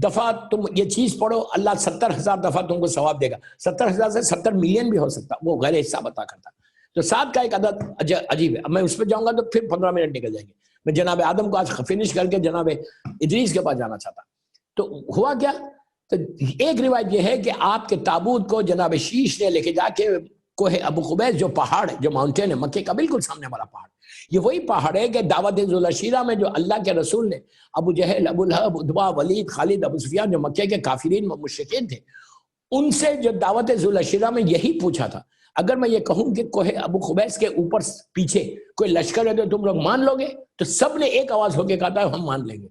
دفعہ تم یہ چیز پڑھو اللہ 70,000 دفعہ تم کو ثواب دے گا, 70,000 سے 70 ملین بھی ہو سکتا, وہ غیر حصہ بتا کرتا. تو 7 کا ایک عدد عجیب ہے. اب میں اس پہ جاؤں گا تو پھر 15 منٹ نکل جائیں گے. میں جناب آدم کو آج فنش کر کے جناب ادریس کے پاس جانا چاہتا. تو ہوا کیا, تو ایک روایت یہ ہے کہ آپ کے تابوت کو جناب شیش نے لے کے جا کے کوہ ابو قبیس, جو پہاڑ ہے, جو ماؤنٹین ہے مکے کا بالکل سامنے والا پہاڑ, یہ وہی پہاڑ ہے کہ دعوت ذوالعشیرہ میں جو اللہ کے رسول نے ابو جہل, ابو لہب, ادبا, ولید, خالد, ابو سفیان جو مکے کے کافرین مشرکین تھے, ان سے جو دعوت ذوالعشیرہ میں یہی پوچھا تھا, اگر میں یہ کہوں کہ کوہ ابو قبیس کے اوپر پیچھے کوئی لشکر ہے تو تم لوگ مان لو گے؟ تو سب نے ایک آواز ہو کے کہا تھا ہم مان لیں گے.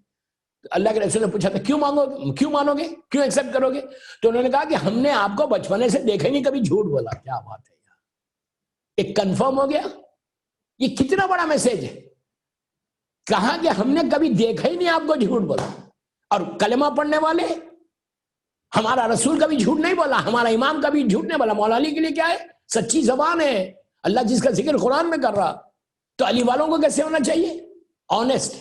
اللہ کے رسول نے پوچھا تھا کیوں مانو گے, کیوں ایکسپٹ کرو گے؟ تو انہوں نے کہا کہ ہم نے آپ کو بچپنے سے دیکھا ہی نہیں, کبھی جھوٹ بولا. کیا بات ہے یار, ایک کنفرم ہو گیا. یہ کتنا بڑا میسج ہے, کہا کہ ہم نے کبھی دیکھا ہی نہیں آپ کو جھوٹ بولا. اور کلمہ پڑھنے والے, ہمارا رسول کبھی جھوٹ نہیں بولا, ہمارا امام کبھی جھوٹ نہیں بولا. مولا علی کے لیے کیا ہے؟ سچی زبان ہے. اللہ جس کا ذکر قرآن میں کر رہا, تو علی والوں کو کیسے ہونا چاہیے؟ آنیسٹ.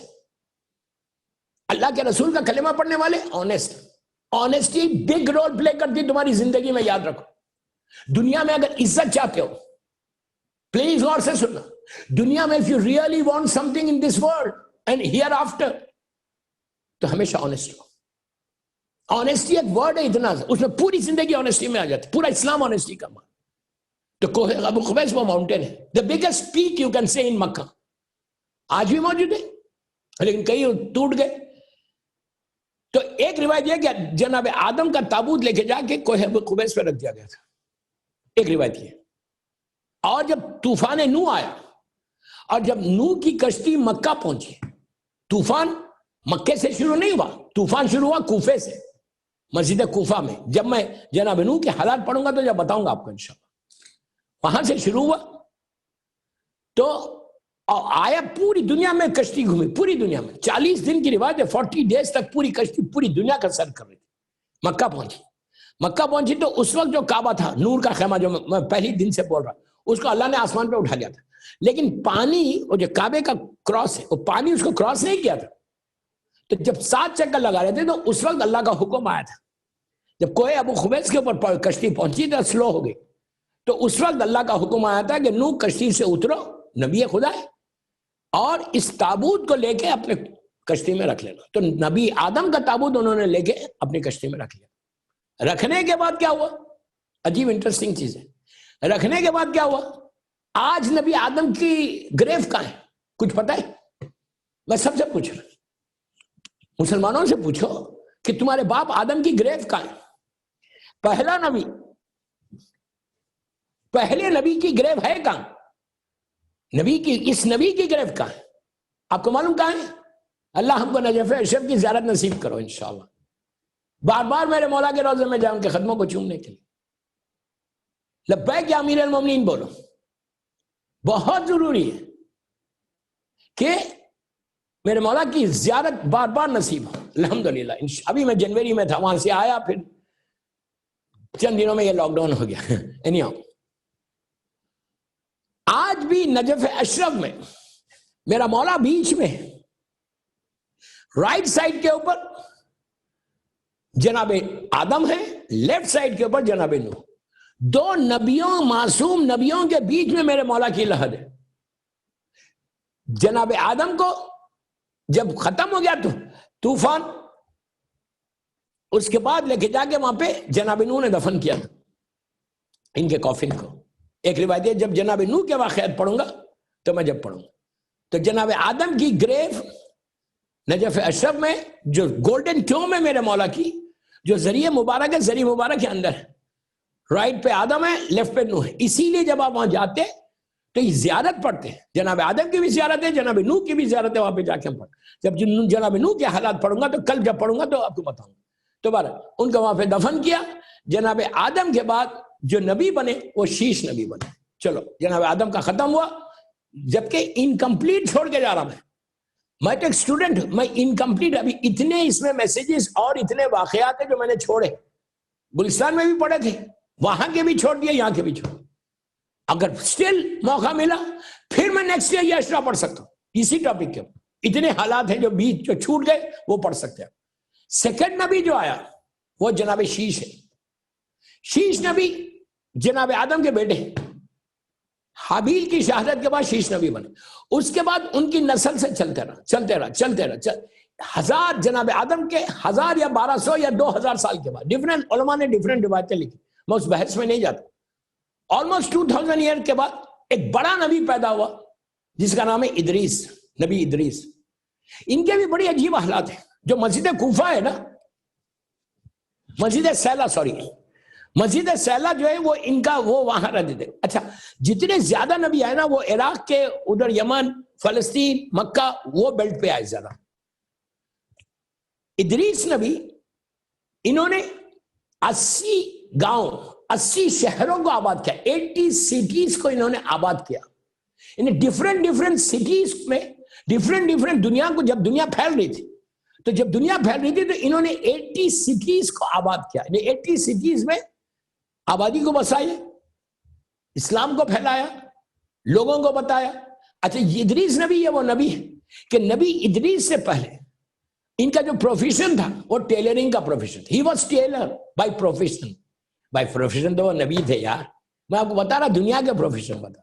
اللہ کے رسول کا کلمہ پڑھنے والے honest. Honesty big role play کرتی تمہاری زندگی میں, یاد رکھو. دنیا میں اگر عزت چاہتے ہو, پلیز غور سے سننا, دنیا میں if you really want something in this world and hereafter, تو ہمیشہ آنیسٹ ہو. آنیسٹی ایک ورڈ ہے اتنا, اس میں پوری زندگی آنیسٹی میں آ جاتی, پورا اسلام آنیسٹی کا مان. تو کوہ ابو قبیس وہ ماؤنٹین ہے, the biggest peak you can say in مکہ, آج بھی موجود ہے لیکن کئی ٹوٹ گئے. تو ایک روایت یہ کہ جناب آدم کا تابوت لے کے جا کے کوہ ابو قبیس پہ رکھ دیا گیا تھا, ایک روایت یہ. اور جب طوفان نوح آیا, اور جب نوح کی کشتی مکہ پہنچی, طوفان مکے سے شروع نہیں ہوا, طوفان شروع ہوا کوفے سے, مسجد کوفہ میں. جب میں جناب نوح کے حالات پڑھوں گا تو جب بتاؤں گا آپ کو انشاءاللہ. وہاں سے شروع ہوا تو آیا, پوری دنیا میں کشتی گھومی, پوری دنیا میں 40 دن کی روایت ہے, 40 ڈیز تک پوری کشتی پوری دنیا کا سر کر رہی تھی. مکہ پہنچی تو اس وقت جو کعبہ تھا, نور کا خیمہ, جو میں پہلی دن سے بول رہا, اس کو اللہ نے آسمان پہ اٹھا لیا تھا. لیکن پانی, وہ جو کعبے کا کراس ہے, وہ پانی اس کو کراس نہیں کیا تھا. تو جب 7 چکر لگا رہے تھے تو اس وقت اللہ کا حکم آیا تھا. جب کوہ ابو قبیس کے اوپر کشتی پہنچی تو سلو ہو گئی, تو اس وقت اللہ کا حکم آیا تھا کہ نوح کشتی سے اترو, نبی خدا ہے, اور اس تابوت کو لے کے اپنے کشتی میں رکھ لینا. تو نبی آدم کا تابوت انہوں نے لے کے اپنی کشتی میں رکھ لیا. رکھنے کے بعد کیا ہوا؟ عجیب انٹرسٹنگ چیز ہے. رکھنے کے بعد کیا ہوا؟ آج نبی آدم کی گریو کہاں ہے؟ کچھ پتہ ہے؟ میں سب سے پوچھ رہا ہوں, مسلمانوں سے پوچھو کہ تمہارے باپ آدم کی گریو کہاں ہے؟ پہلے نبی کی گریو ہے کہاں؟ اس نبی کی گریو کہاں ہے؟ آپ کو معلوم کہاں ہے؟ اللہ ہم کو نجف اشرف کی زیارت نصیب کرو انشاءاللہ. بار بار میرے مولا کے روضے میں جاؤں ان کے قدموں کو چومنے کے لیے. لبیک یا امیر المومنین بولو. بہت ضروری ہے کہ میرے مولا کی زیارت بار بار نصیب ہو. الحمدللہ. ابھی میں جنوری میں تھا, وہاں سے آیا, پھر چند دنوں میں یہ لاک ڈاؤن ہو گیا. anyhow, آج بھی نجف اشرف میں میرا مولا بیچ میں, رائٹ سائڈ کے اوپر جناب آدم ہے, لیفٹ سائڈ کے اوپر جناب نوح. 2 نبیوں, معصوم نبیوں کے بیچ میں میرے مولا کی لحد ہے. جناب آدم کو جب ختم ہو گیا تو طوفان, اس کے بعد لے کے جا کے وہاں پہ جناب نوح نے دفن کیا تھا ان کے کافن کو. ایک روایت ہے جب جناب نوح کے واقعات پڑھوں گا تو میں جب پڑھوں گا, تو جناب آدم کی گریو نجف اشرف میں, جو گولڈن ٹوم ہے میرے مولا کی, جو ذریعہ مبارک ہے, ذریعہ مبارک کے اندر ہے, رائٹ پہ آدم ہے، لیفٹ پہ نوح ہے. اسی لیے جب آپ وہاں جاتے تو یہ زیارت پڑھتے ہیں. جناب آدم کی بھی زیارت ہے، جناب نوح کی بھی زیارت ہے. وہاں پہ جا کے ہم پڑھ، جب جناب نوح کے حالات پڑھوں گا تو کل جب پڑھوں گا تو آپ کو بتاؤں گا. تو بارہ ان کو وہاں پہ دفن کیا. جناب آدم کے بعد جو نبی بنے وہ شیش نبی بنے. چلو جناب آدم کا ختم ہوا، جبکہ انکمپلیٹ چھوڑ کے جا رہا میں تو ایک اسٹوڈنٹ، میں انکمپلیٹ، ابھی اتنے اس میں میسیجز اور اتنے واقعات ہیں جو میں نے چھوڑے. گلستان میں بھی پڑھے تھے، وہاں کے بھی چھوڑ دیے، یہاں کے بھی چھوڑ. اگر سٹل موقع ملا پھر میں نیکسٹ ایئر یہ ایکسٹرا پڑھ سکتا ہوں اسی ٹاپک کے. اتنے حالات ہیں جو بیچ جو چھوٹ گئے وہ پڑھ سکتے ہیں. سیکنڈ نبی جو آیا وہ جناب شیش ہے. شیش نبی جناب آدم کے بیٹے ہیں. حابیل کی شہادت کے بعد شیش نبی بنے. اس کے بعد ان کی نسل سے چلتے رہا ہزار، جناب آدم کے 1000 یا 1200 یا 2000 سال کے بعد. ڈیفرنٹ علماء نے ڈیفرنٹ روایتیں لکھی، میں اس بحث میں نہیں جاتا. آلموسٹ 2000 ایئر کے بعد ایک بڑا نبی پیدا ہوا جس کا نام ہے ادریس، نبی ادریس. ان کے بھی بڑی عجیب حالات ہیں. جو مسجد کوفہ ہے نا، مسجد سیلا جو ہے وہ ان کا وہ وہاں رہتے تھے. اچھا جتنے زیادہ نبی آئے نا وہ عراق کے ادھر، یمن، فلسطین، مکہ، وہ بیلٹ پہ آئے زیادہ. ادریس نبی انہوں نے 80 گاؤں، 80 شہروں کو آباد کیا. 80 سٹیز کو انہوں نے آباد کیا. انہیں ڈیفرنٹ سٹیز میں ڈیفرنٹ دنیا کو، جب دنیا پھیل رہی تھی تو انہوں نے 80 سٹیز کو آباد کیا. 80 سٹیز میں آبادی کو بسایا، اسلام کو پھیلایا، لوگوں کو بتایا. اچھا ادریس نبی، یہ وہ نبی ہے کہ نبی ادریس سے پہلے ان کا جو پروفیشن تھا وہ ٹیلرنگ کا profession. He was tailor by profession تو وہ نبی تھے یار. میں آپ کو بتا رہا دنیا کے پروفیشن بتا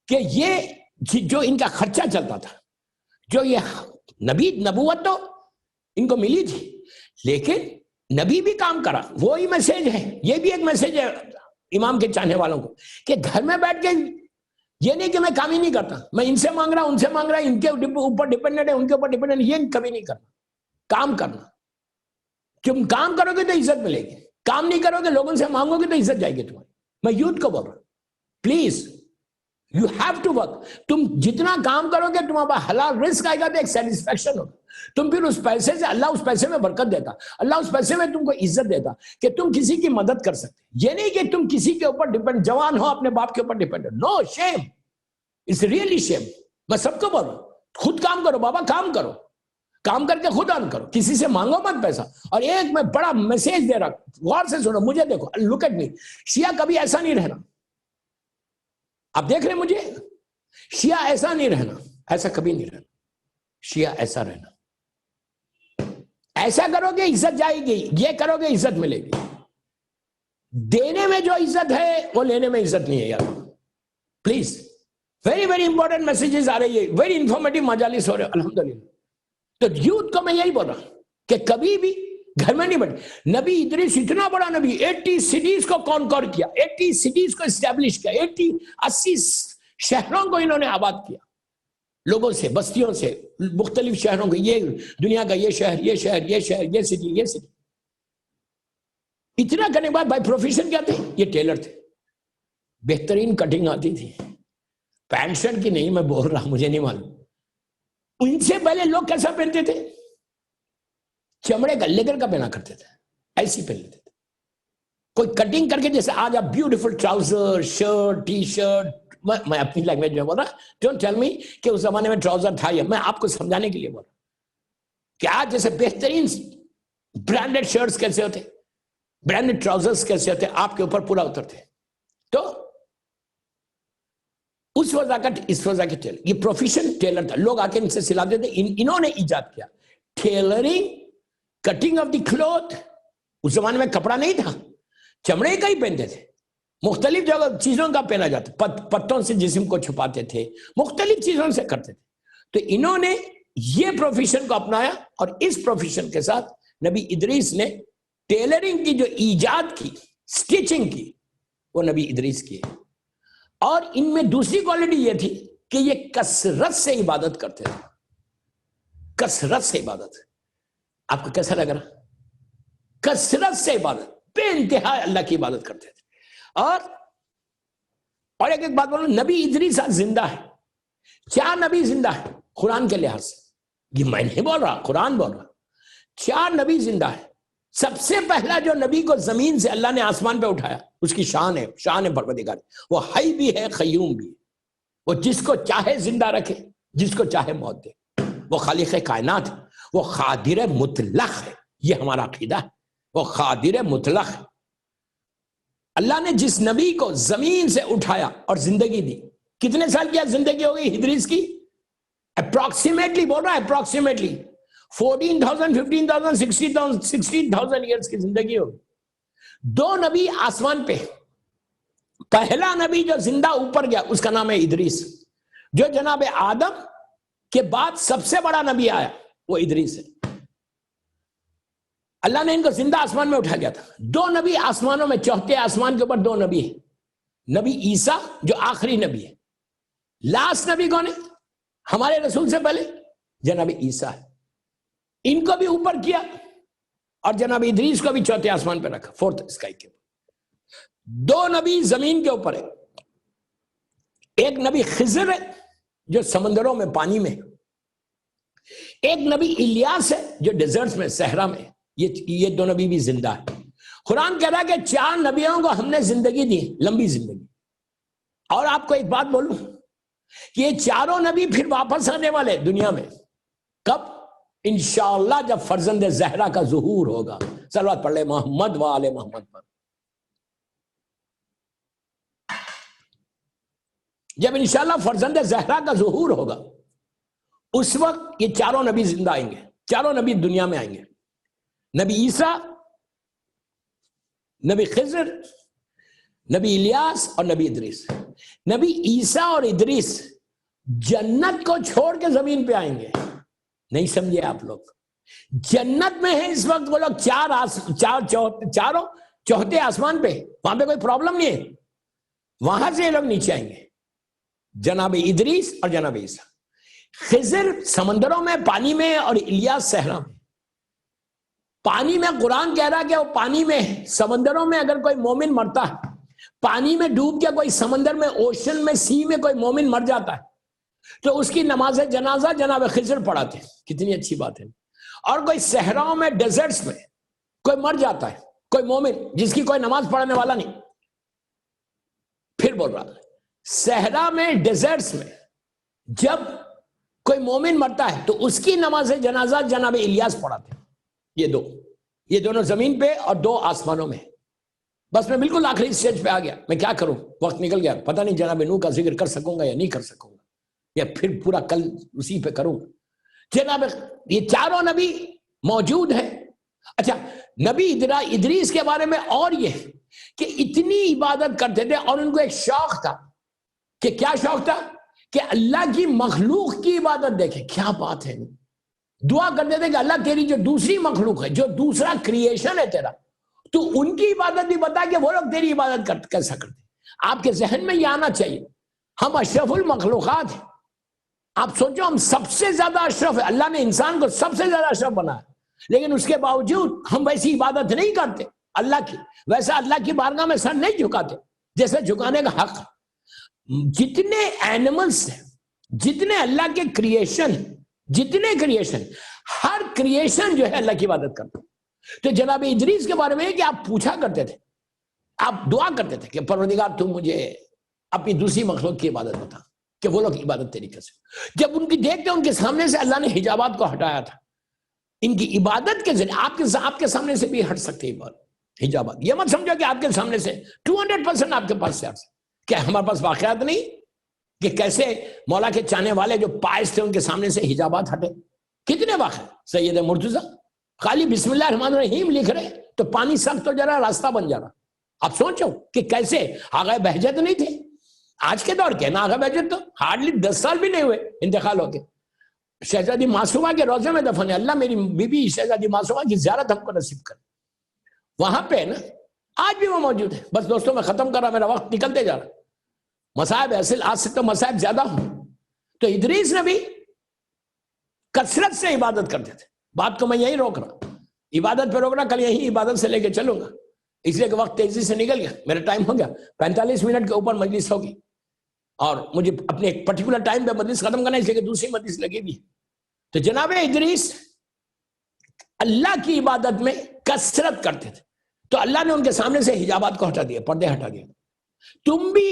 کہ یہ جو ان کا خرچہ چلتا تھا، جو یہ نبوت تو ان کو ملی تھی، لیکن نبی بھی کام کرا. وہی میسج ہے، یہ بھی ایک میسج ہے امام کے چاہنے والوں کو کہ گھر میں بیٹھ کے یہ نہیں کہ میں کام ہی نہیں کرتا، میں ان سے مانگ رہا ان سے مانگ رہا، ان کے اوپر ڈیپینڈنٹ ہے، ان کے اوپر ڈیپینڈنٹ، یہ کبھی نہیں کرنا. کام کرنا، تم کام کرو گے تو عزت ملے گی. کام نہیں کرو گے، لوگوں سے مانگو گے تو عزت جائے گی تمہاری. میں یوتھ کو بول رہا ہوں، please you have to work. تم جتنا کام کرو گے تمہارا حلال رزق آئے گا تو ایک سیٹسفیکشن ہوگا. تم پھر اس پیسے سے، اللہ اس پیسے میں برکت دیتا، اللہ اس پیسے میں تم کو عزت دیتا کہ تم کسی کی مدد کر سکتے. یہ نہیں کہ تم کسی کے اوپر ڈیپینڈ، جوان ہو اپنے باپ کے اوپر dependent. No, shame, it's really shame. میں سب کو بول رہا ہوں خود کام کرو بابا، کام کرو، کام کر کے خود ارن کرو، کسی سے مانگو مت پیسہ. اور ایک میں بڑا میسج دے رہا، غور سے سنو، مجھے دیکھو، لک ایٹ می. شیعہ کبھی ایسا نہیں رہنا. آپ دیکھ رہے ہیں مجھے، شیعہ ایسا نہیں رہنا، ایسا کبھی نہیں رہنا. شیعہ ایسا رہنا، ایسا کرو گے عزت جائے گی، یہ کرو گے عزت ملے گی. دینے میں جو عزت ہے وہ لینے میں عزت نہیں ہے یار. Please, very very important messages آ رہی ہے، ویری انفارمیٹیو مجالس ہو رہے ہیں الحمدللہ. تو یوتھ کو میں یہی بول رہا ہوں کہ کبھی بھی گھر میں نہیں بیٹھے. نبی ادریس اتنا بڑا نبی، 80 سٹیز کو کانکور کیا، 80 سٹیز کو اسٹیبلش کیا، 80 شہروں کو انہوں نے آباد کیا، لوگوں سے، بستیوں سے، مختلف شہروں کو، یہ دنیا کا یہ شہر، یہ شہر، یہ شہر، یہ سٹی، یہ سٹی. اتنا کرنے کے بعد بائی پروفیشن کیا تھے؟ یہ ٹیلر تھے. بہترین کٹنگ آتی تھی، پینٹ شرٹ کی نہیں میں بول رہا، مجھے نہیں معلوم. ان سے پہلے لوگ کیسا پہنتے تھے؟ چمڑے کا، لیدر کا پہنا کرتے تھے، ایسی پہن لیتے تھے. کوئی کٹنگ کر کے، جیسے آج آپ beautiful trouser, shirt, T shirt, میں اپنی لینگویج میں بول رہا، ڈونٹ ٹیل می کہ اس زمانے میں ٹراؤزر تھا. یا میں آپ کو سمجھانے کے لیے بول رہا کہ آج جیسے بہترین برانڈڈ شرٹس کیسے ہوتے، برانڈڈ ٹراؤزرز کیسے ہوتے، آپ کے اوپر پورا اترتے. تو اس وضاقت، اس وضاقت ٹیلر، یہ پروفیشن ٹیلر تھا. لوگ آ کے ان سے سلاتے تھے. انہوں نے ایجاد کیا tailoring, cutting of the cloth. اس زمانے میں کپڑا نہیں تھا، چمڑے کا ہی پہنتے تھے. مختلف جگہ چیزوں کا پہنا جاتا، پتوں سے جسم کو چھپاتے تھے، مختلف چیزوں سے کرتے تھے. تو انہوں نے یہ پروفیشن کو اپنایا، اور اس پروفیشن کے ساتھ نبی ادریس نے ٹیلرنگ کی جو ایجاد کی، سٹیچنگ کی، وہ نبی ادریس کی. اور ان میں دوسری کوالٹی یہ تھی کہ یہ کثرت سے عبادت کرتے تھے. کثرت سے عبادت. آپ کو کیسا لگ رہا؟ کثرت سے عبادت، بے انتہا اللہ کی عبادت کرتے تھے. اور ایک بات بولو، نبی ادریس زندہ ہے. 4 نبی زندہ ہے قرآن کے لحاظ سے، یہ میں نہیں بول رہا، قرآن بول رہا. 4 نبی زندہ ہے. سب سے پہلا جو نبی کو زمین سے اللہ نے آسمان پہ اٹھایا، اس کی شان ہے پروردگار. وہ حی بھی ہے، قیوم بھی ہے. وہ جس کو چاہے زندہ رکھے، جس کو چاہے موت دے. وہ خالق کائنات ہے، وہ قادر مطلق ہے. یہ ہمارا عقیدہ ہے، وہ قادر مطلق ہے. اللہ نے جس نبی کو زمین سے اٹھایا اور زندگی دی، کتنے سال کیا زندگی ہو گئی ادریس کی؟ اپروکسیمیٹلی بول رہا ہے، اپروکسیمیٹلی 14,000 15,000 16,000 ایئرس کی زندگی ہوگی. 2 نبی آسمان پہ. پہلا نبی جو زندہ اوپر گیا اس کا نام ہے ادریس، جو جناب آدم کے بعد سب سے بڑا نبی آیا وہ ادریس ہے. اللہ نے ان کو زندہ آسمان میں اٹھا گیا تھا. 2 نبی آسمانوں میں، چوتھے آسمان کے اوپر 2 نبی ہیں. نبی عیسیٰ جو آخری نبی ہے. لاسٹ نبی کون ہے ہمارے رسول سے پہلے؟ جناب عیسیٰ ہے. ان کو بھی اوپر کیا اور جناب ادریس کو بھی چوتھے آسمان پہ رکھا، 4th اسکائی کے اوپر. 2 نبی زمین کے اوپر ہے. ایک نبی خضر ہے جو سمندروں میں پانی میں ہے. ایک نبی الیاس ہے جو ڈیزرٹس میں، صحرا میں. یہ 2 نبی بھی زندہ ہے. قرآن کہہ رہا ہے کہ 4 نبیوں کو ہم نے زندگی دی، لمبی زندگی. اور آپ کو ایک بات بولوں کہ یہ 4 نبی پھر واپس آنے والے دنیا میں. کب؟ انشاءاللہ جب فرزند زہرا کا ظہور ہوگا. صلوات پڑھ لے محمد و آل محمد پر. جب انشاءاللہ فرزند زہرا کا ظہور ہوگا اس وقت یہ 4 نبی زندہ آئیں گے. 4 نبی دنیا میں آئیں گے. نبی عیسیٰ، نبی خضر، نبی الیاس اور نبی ادریس. نبی عیسیٰ اور ادریس جنت کو چھوڑ کے زمین پہ آئیں گے. نہیں سمجھے آپ لوگ؟ جنت میں ہیں اس وقت وہ لوگ، چاروں چوتھے آسمان پہ. وہاں پہ کوئی پرابلم نہیں ہے. وہاں سے یہ لوگ نیچے آئیں گے، جناب ادریس اور جناب عیسیٰ. خضر سمندروں میں، پانی میں، اور الیاس صحرا میں. پانی میں قرآن کہہ رہا کہ وہ پانی میں، سمندروں میں اگر کوئی مومن مرتا ہے، پانی میں ڈوب کے کوئی سمندر میں، اوشن میں، سی میں کوئی مومن مر جاتا ہے تو اس کی نماز جنازہ جناب خضر پڑھاتے ہیں. کتنی اچھی بات ہے. اور کوئی صحراؤں میں، ڈیزرٹس میں کوئی مر جاتا ہے، کوئی مومن جس کی کوئی نماز پڑھنے والا نہیں. پھر بول رہا صحرا میں، ڈیزرٹس میں جب کوئی مومن مرتا ہے تو اس کی نماز جنازہ جناب الیاس پڑھاتے ہیں. یہ دونوں زمین پہ اور 2 آسمانوں میں. بس میں بالکل آخری سٹیج پہ آ گیا. میں کیا کروں، وقت نکل گیا. پتہ نہیں جناب نوح کا ذکر کر سکوں گا یا نہیں کر سکوں گا، یا پھر پورا کل اسی پہ کروں گا. جناب یہ 4 نبی موجود ہیں. اچھا، نبی ادریس کے بارے میں اور یہ کہ اتنی عبادت کرتے تھے اور ان کو ایک شوق تھا. کہ کیا شوق تھا؟ کہ اللہ کی مخلوق کی عبادت. دیکھیں کیا بات ہے. دعا کرتے تھے کہ اللہ تیری جو دوسری مخلوق ہے، جو دوسرا کریشن ہے تیرا، تو ان کی عبادت بھی بتا کہ وہ لوگ تیری عبادت کیسا کرتے. آپ کے ذہن میں یہ آنا چاہیے ہم اشرف المخلوقات ہیں. آپ سوچو ہم سب سے زیادہ اشرف ہے. اللہ نے انسان کو سب سے زیادہ اشرف بنایا، لیکن اس کے باوجود ہم ویسی عبادت نہیں کرتے اللہ کی. ویسا اللہ کی بارگاہ میں سر نہیں جھکاتے جیسے جھکانے کا حق. جتنے اینیملز ہیں، جتنے اللہ کے کریشن، جتنے کریشن، ہر کریشن جو ہے اللہ کی عبادت کرتا. تو جناب ادریس کے بارے میں کہ آپ پوچھا کرتے تھے، آپ دعا کرتے تھے کہ پروردگار تو مجھے اپنی دوسری مخلوق کی عبادت بتا کہ وہ لوگ عبادت طریقے سے. جب ان کی دیکھتے ان کے سامنے سے اللہ نے حجابات کو ہٹایا تھا. ان کی عبادت کے ذریعے آپ کے سامنے سے بھی ہٹ سکتے حجابات. یہ مت سمجھو کہ آپ کے سامنے سے 200% آپ کے پاس سے کیا ہمارے پاس واقعات نہیں کہ کیسے مولا کے چاہنے والے جو پائس تھے ان کے سامنے سے حجابات ہٹے. کتنے واقع. سید مرتضیٰ خالی بسم اللہ الرحمن الرحیم لکھ رہے تو پانی سخت ہو جا رہا، راستہ بن جا رہا. آپ سوچو کہ کیسے. آغا بہجت نہیں تھے آج کے دور کے نا. آغا بہجت تو ہارڈلی 10 سال بھی نہیں ہوئے انتقال ہو کے. شہزادی معصومہ کے روزے میں دفن ہے. اللہ میری بی بی شہزادی معصومہ کی زیارت ہم کو نصیب کرے. وہاں پہ نا آج بھی وہ موجود ہے. بس دوستوں میں ختم کر رہا، میرا وقت نکلتے جا رہا. مصائب اصل آج سے تو مصائب زیادہ ہوں. تو ادریس نے بھی کثرت سے عبادت کرتے تھے. بات کو میں یہی روک رہا، عبادت پہ روک رہا، کل یہی عبادت سے لے کے چلوں گا. اس لیے کہ وقت تیزی سے نکل گیا، میرا ٹائم ہو گیا، 45 منٹ کے اوپر مجلس ہوگی اور مجھے اپنے ایک پرٹیکولر ٹائم پہ مجلس ختم کرنا ہے، اس لیے کہ دوسری مجلس لگی بھی ہے۔ تو جناب ادریس اللہ کی عبادت میں کثرت کرتے تھے، تو اللہ نے ان کے سامنے سے حجابات کو ہٹا دیا، پردے ہٹا دیا۔ تم بھی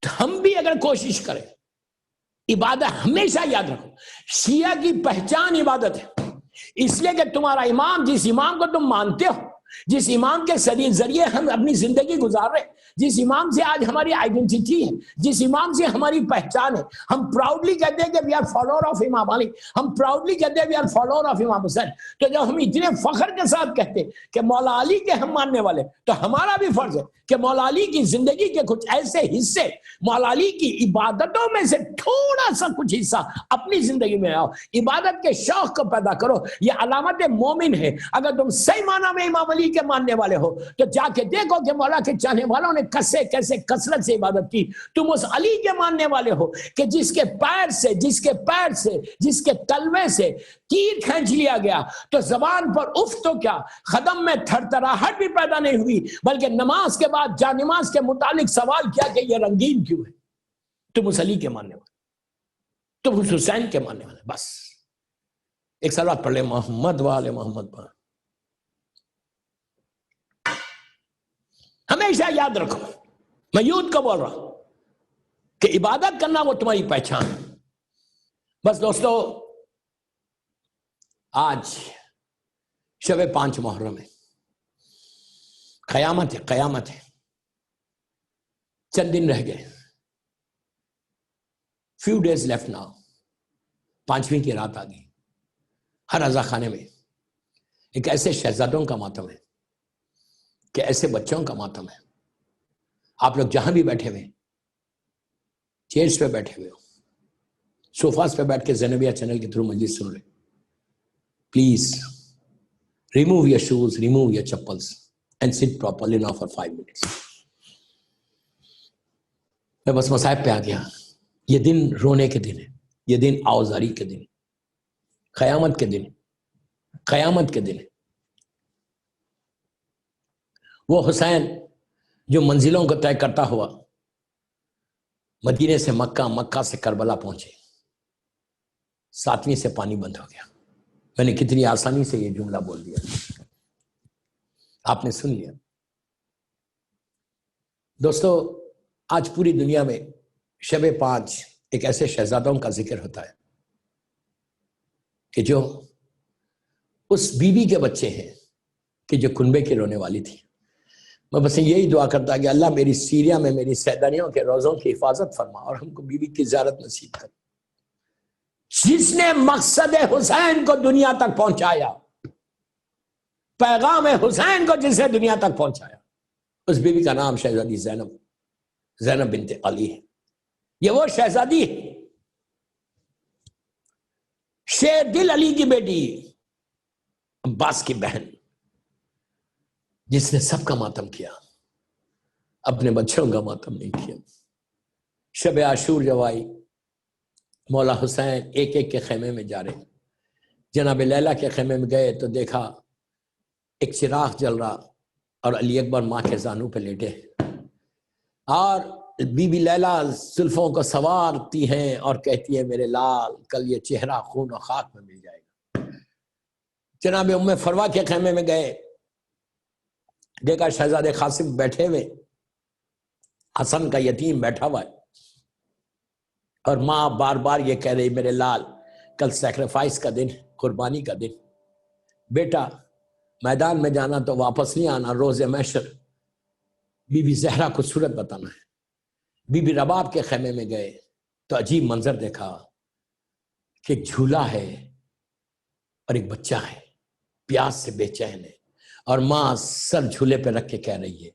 ہم بھی اگر کوشش کریں، عبادت ہمیشہ یاد رکھو، شیعہ کی پہچان عبادت ہے، اس لیے کہ تمہارا امام، جس امام کو تم مانتے ہو، جس امام کے ذریعے ہم اپنی زندگی گزار رہے ہیں، جس امام سے آج ہماری آئیڈینٹی ہے، جس امام سے ہماری پہچان ہے، ہم پراؤڈلی کہتے ہیں کہ وی آر فالوور آف امام علی، ہم پراؤڈلی کہتے ہیں وی آر فالوور آف امام حسین۔ تو جب ہم اتنے فخر کے ساتھ کہتے ہیں کہ مولا علی کے ہم ماننے والے، تو ہمارا بھی فرض ہے کہ مولا علی کی زندگی کے کچھ ایسے حصے، مولا علی کی عبادتوں میں سے تھوڑا سا کچھ حصہ اپنی زندگی میں آؤ، عبادت کے شوق کو پیدا کرو۔ یہ علامت مومن ہے۔ اگر تم صحیح معنی میں امام علی کے ماننے والے ہو تو جا کے دیکھو کہ مولا کے چاہنے والوں نے کیسے کثرت سے عبادت کی۔ تم اس علی کے ماننے والے ہو کہ جس کے پیر سے، جس کے تلوے سے تیر کھینچ لیا گیا، تو زبان پر اف تو کیا، قدم میں تھرتھراہٹ بھی پیدا نہیں ہوئی، بلکہ نماز کے بعد جا نماز کے متعلق سوال کیا کہ یہ رنگین کیوں ہے؟ تم اس علی کے ماننے والے، تم اس حسین کے ماننے والے۔ بس ایک صلوات پڑھ لے، محمد وآل محمد پر۔ ہمیشہ یاد رکھو، میں یوتھ کو بول رہا ہوں کہ عبادت کرنا وہ تمہاری پہچان ہے۔ بس دوستو، آج شب 5 محرم ہے، قیامت ہے، قیامت ہے، چند دن رہ گئے، few days left now، 5ویں کی رات آ گئی۔ ہر رضا خانے میں ایک ایسے شہزادوں کا ماتم ہے کہ ایسے بچوں کا ماتم ہے۔ آپ لوگ جہاں بھی بیٹھے ہوئے، چیئرز پہ بیٹھے ہوئے ہو، سوفاز پہ بیٹھ کے زینبیہ چینل کے تھرو مجلس سن رہے، please remove your shoes, remove your chappals and sit properly now for 5 minutes. میں بس مصائب پہ آ گیا۔ یہ دن رونے کے دن ہے، یہ دن آوزاری کے دن، قیامت کے دن، قیامت کے دن ہے۔ وہ حسین جو منزلوں کو طے کرتا ہوا مدینے سے مکہ، مکہ سے کربلا پہنچے، 7ویں سے پانی بند ہو گیا۔ میں نے کتنی آسانی سے یہ جملہ بول دیا، آپ نے سن لیا۔ دوستو، آج پوری دنیا میں شب 5 ایک ایسے شہزادوں کا ذکر ہوتا ہے کہ جو اس بیوی کے بچے ہیں کہ جو کنبے کی رونے والی تھی۔ میں بس یہی دعا کرتا کہ اللہ میری سیریا میں میری سیدانیوں کے روزوں کی حفاظت فرما اور ہم کو بیوی کی زیارت نصیب کر، جس نے مقصد حسین کو دنیا تک پہنچایا، پیغام حسین کو جس نے دنیا تک پہنچایا، اس بیوی کا نام شہزادی زینب بنت علی ہے۔ یہ وہ شہزادی ہے، شیر دل علی کی بیٹی، عباس کی بہن، جس نے سب کا ماتم کیا، اپنے بچوں کا ماتم نہیں کیا۔ شب عاشور جب آئی، مولا حسین ایک ایک کے خیمے میں جا رہے، جناب لیلا کے خیمے میں گئے تو دیکھا ایک چراغ جل رہا اور علی اکبر ماں کے زانو پہ لیٹے، اور بی بی لیلا زلفوں کو سوارتی ہیں اور کہتی ہے میرے لال کل یہ چہرہ خون و خاک میں مل جائے گا۔ جناب ام فروا کے خیمے میں گئے، دیکھا شہزادے قاسم بیٹھے ہوئے، حسن کا یتیم بیٹھا ہوا ہے، اور ماں بار بار یہ کہہ رہی میرے لال کل سیکریفائس کا دن، قربانی کا دن، بیٹا میدان میں جانا تو واپس نہیں آنا، روز محشر بی بی زہرا کو صورت بتانا ہے۔ بی بی رباب کے خیمے میں گئے تو عجیب منظر دیکھا کہ ایک جھولا ہے اور ایک بچہ ہے، پیاس سے بے چین ہے، اور ماں سر جھولے پہ رکھ کے کہہ رہی ہے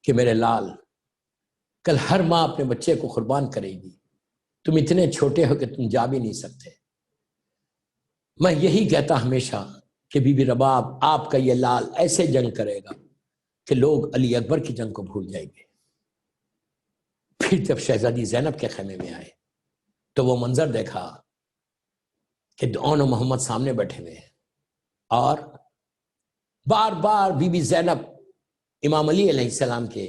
کہ میرے لال کل ہر ماں اپنے بچے کو قربان کرے گی، تم اتنے چھوٹے ہو کہ تم جا بھی نہیں سکتے۔ میں یہی کہتا ہمیشہ کہ بی بی رباب آپ کا یہ لال ایسے جنگ کرے گا کہ لوگ علی اکبر کی جنگ کو بھول جائیں گے۔ پھر جب شہزادی زینب کے خیمے میں آئے تو وہ منظر دیکھا کہ دونوں محمد سامنے بیٹھے ہوئے ہیں، اور بار بار بی بی زینب امام علی علیہ السلام کے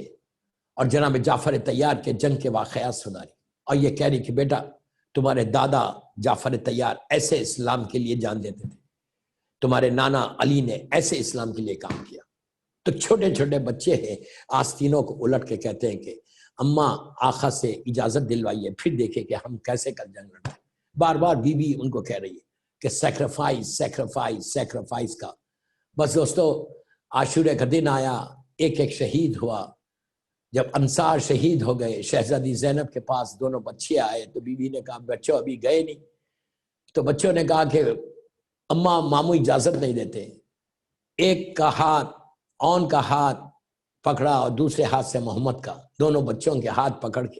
اور جناب جعفر طیار کے جنگ کے واقعات سنا رہی، اور یہ کہہ رہی کہ بیٹا تمہارے دادا جعفر طیار ایسے اسلام کے لیے جان دیتے تھے، تمہارے نانا علی نے ایسے اسلام کے لیے کام کیا۔ تو چھوٹے چھوٹے بچے ہیں، آستینوں کو الٹ کے کہتے ہیں کہ اماں آقا سے اجازت دلوائیے، پھر دیکھیں کہ ہم کیسے کل جنگ لڑتے ہیں۔ بار بار بیوی ان کو کہہ رہی ہے کہ سیکریفائز سیکریفائز سیکریفائز کا۔ بس دوستو عاشورے کا دن آیا، ایک ایک شہید ہوا۔ جب انصار شہید ہو گئے، شہزادی زینب کے پاس دونوں بچے آئے تو بیوی نے کہا بچوں ابھی گئے نہیں، تو بچوں نے کہا کہ اماں ماموں اجازت نہیں دیتے۔ ایک کا ہاتھ اون کا ہاتھ پکڑا اور دوسرے ہاتھ سے محمد کا، دونوں بچوں کے ہاتھ پکڑ کے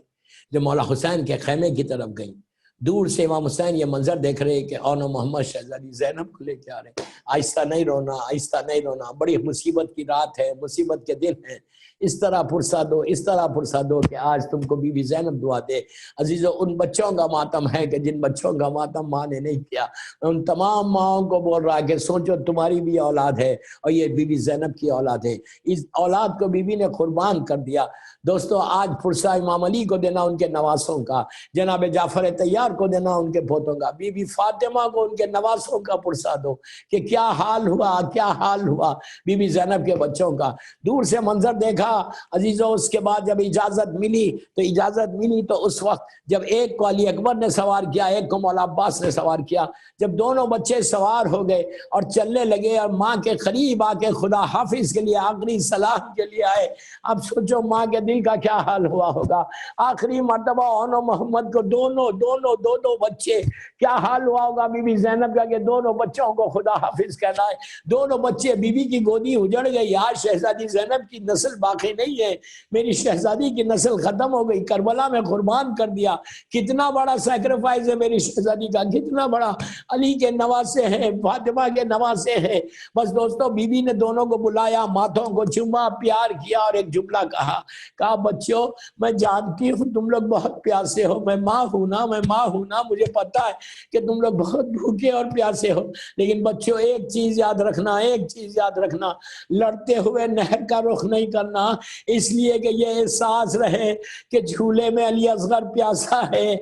جب مولا حسین کے خیمے کی طرف گئیں، دور سے امام حسین یہ منظر دیکھ رہے کہ اون و محمد شہزادی زینب کو لے کے آ رہے۔ آہستہ نہیں رونا، آہستہ نہیں رونا، بڑی مصیبت کی رات ہے، مصیبت کے دن ہیں، اس طرح پرسا دو، اس طرح پرسا دو کہ آج تم کو بی بی زینب دعا دے۔ عزیزو ان بچوں کا ماتم ہے کہ جن بچوں کا ماتم ماں نے نہیں کیا۔ ان تمام ماؤں کو بول رہا کہ سوچو تمہاری بھی اولاد ہے اور یہ بی بی زینب کی اولاد ہے، اس اولاد کو بی بی نے قربان کر دیا۔ دوستو آج پرسا امام علی کو دینا ان کے نواسوں کا، جناب جعفر طیار کو دینا ان کے پوتوں کا، بی بی فاطمہ کو ان کے نواسوں کا پرسا دو کہ کیا حال ہوا، کیا حال ہوا بی بی زینب کے بچوں کا۔ دور سے منظر دیکھا عزیزو، اس کے بعد جب اجازت ملی تو اس وقت جب ایک کو علی اکبر نے سوار کیا، ایک کو مولا عباس نے سوار کیا، جب دونوں بچے سوار ہو گئے اور چلنے لگے اور ماں کے قریب آ کے خدا حافظ کے لیے آخری سلام کے لیے آئے، اب سوچو ماں کے دل کا کیا حال ہوا ہوگا۔ آخری مرتبہ اون و محمد کو دو بچے، کیا حال ہوا ہوگا بی بی زینب کا کہ دونوں بچوں کو خدا حافظ کہنا ہے۔ دونوں بچے بی بی کی گودی اجڑ گئی، آج شہزادی زینب کی نسل باقی نہیں ہے، میری شہزادی کی نسل ختم ہو گئی، کربلا میں قربان کر دیا۔ کتنا بڑا سیکریفائز ہے میری شہزادی کا، کتنا بڑا، علی کے نواسے ہیں، فاطمہ کے نواسے ہیں۔ بس دوستو بی بی نے دونوں کو بلایا، ماتھوں کو چوما، پیار کیا اور ایک جملہ کہا بچوں میں جانتی ہوں تم لوگ بہت پیاسے ہو، میں ماں ہوں نا، مجھے پتا ہے کہ تم لوگ بہت بھوکے اور پیاسے ہو، لیکن بچوں ایک چیز یاد رکھنا، لڑتے ہوئے نہر کا رخ نہیں کرنا، اس لیے کہ یہ احساس رہے کہ جھولے میں علی اصغر پیاسا ہے،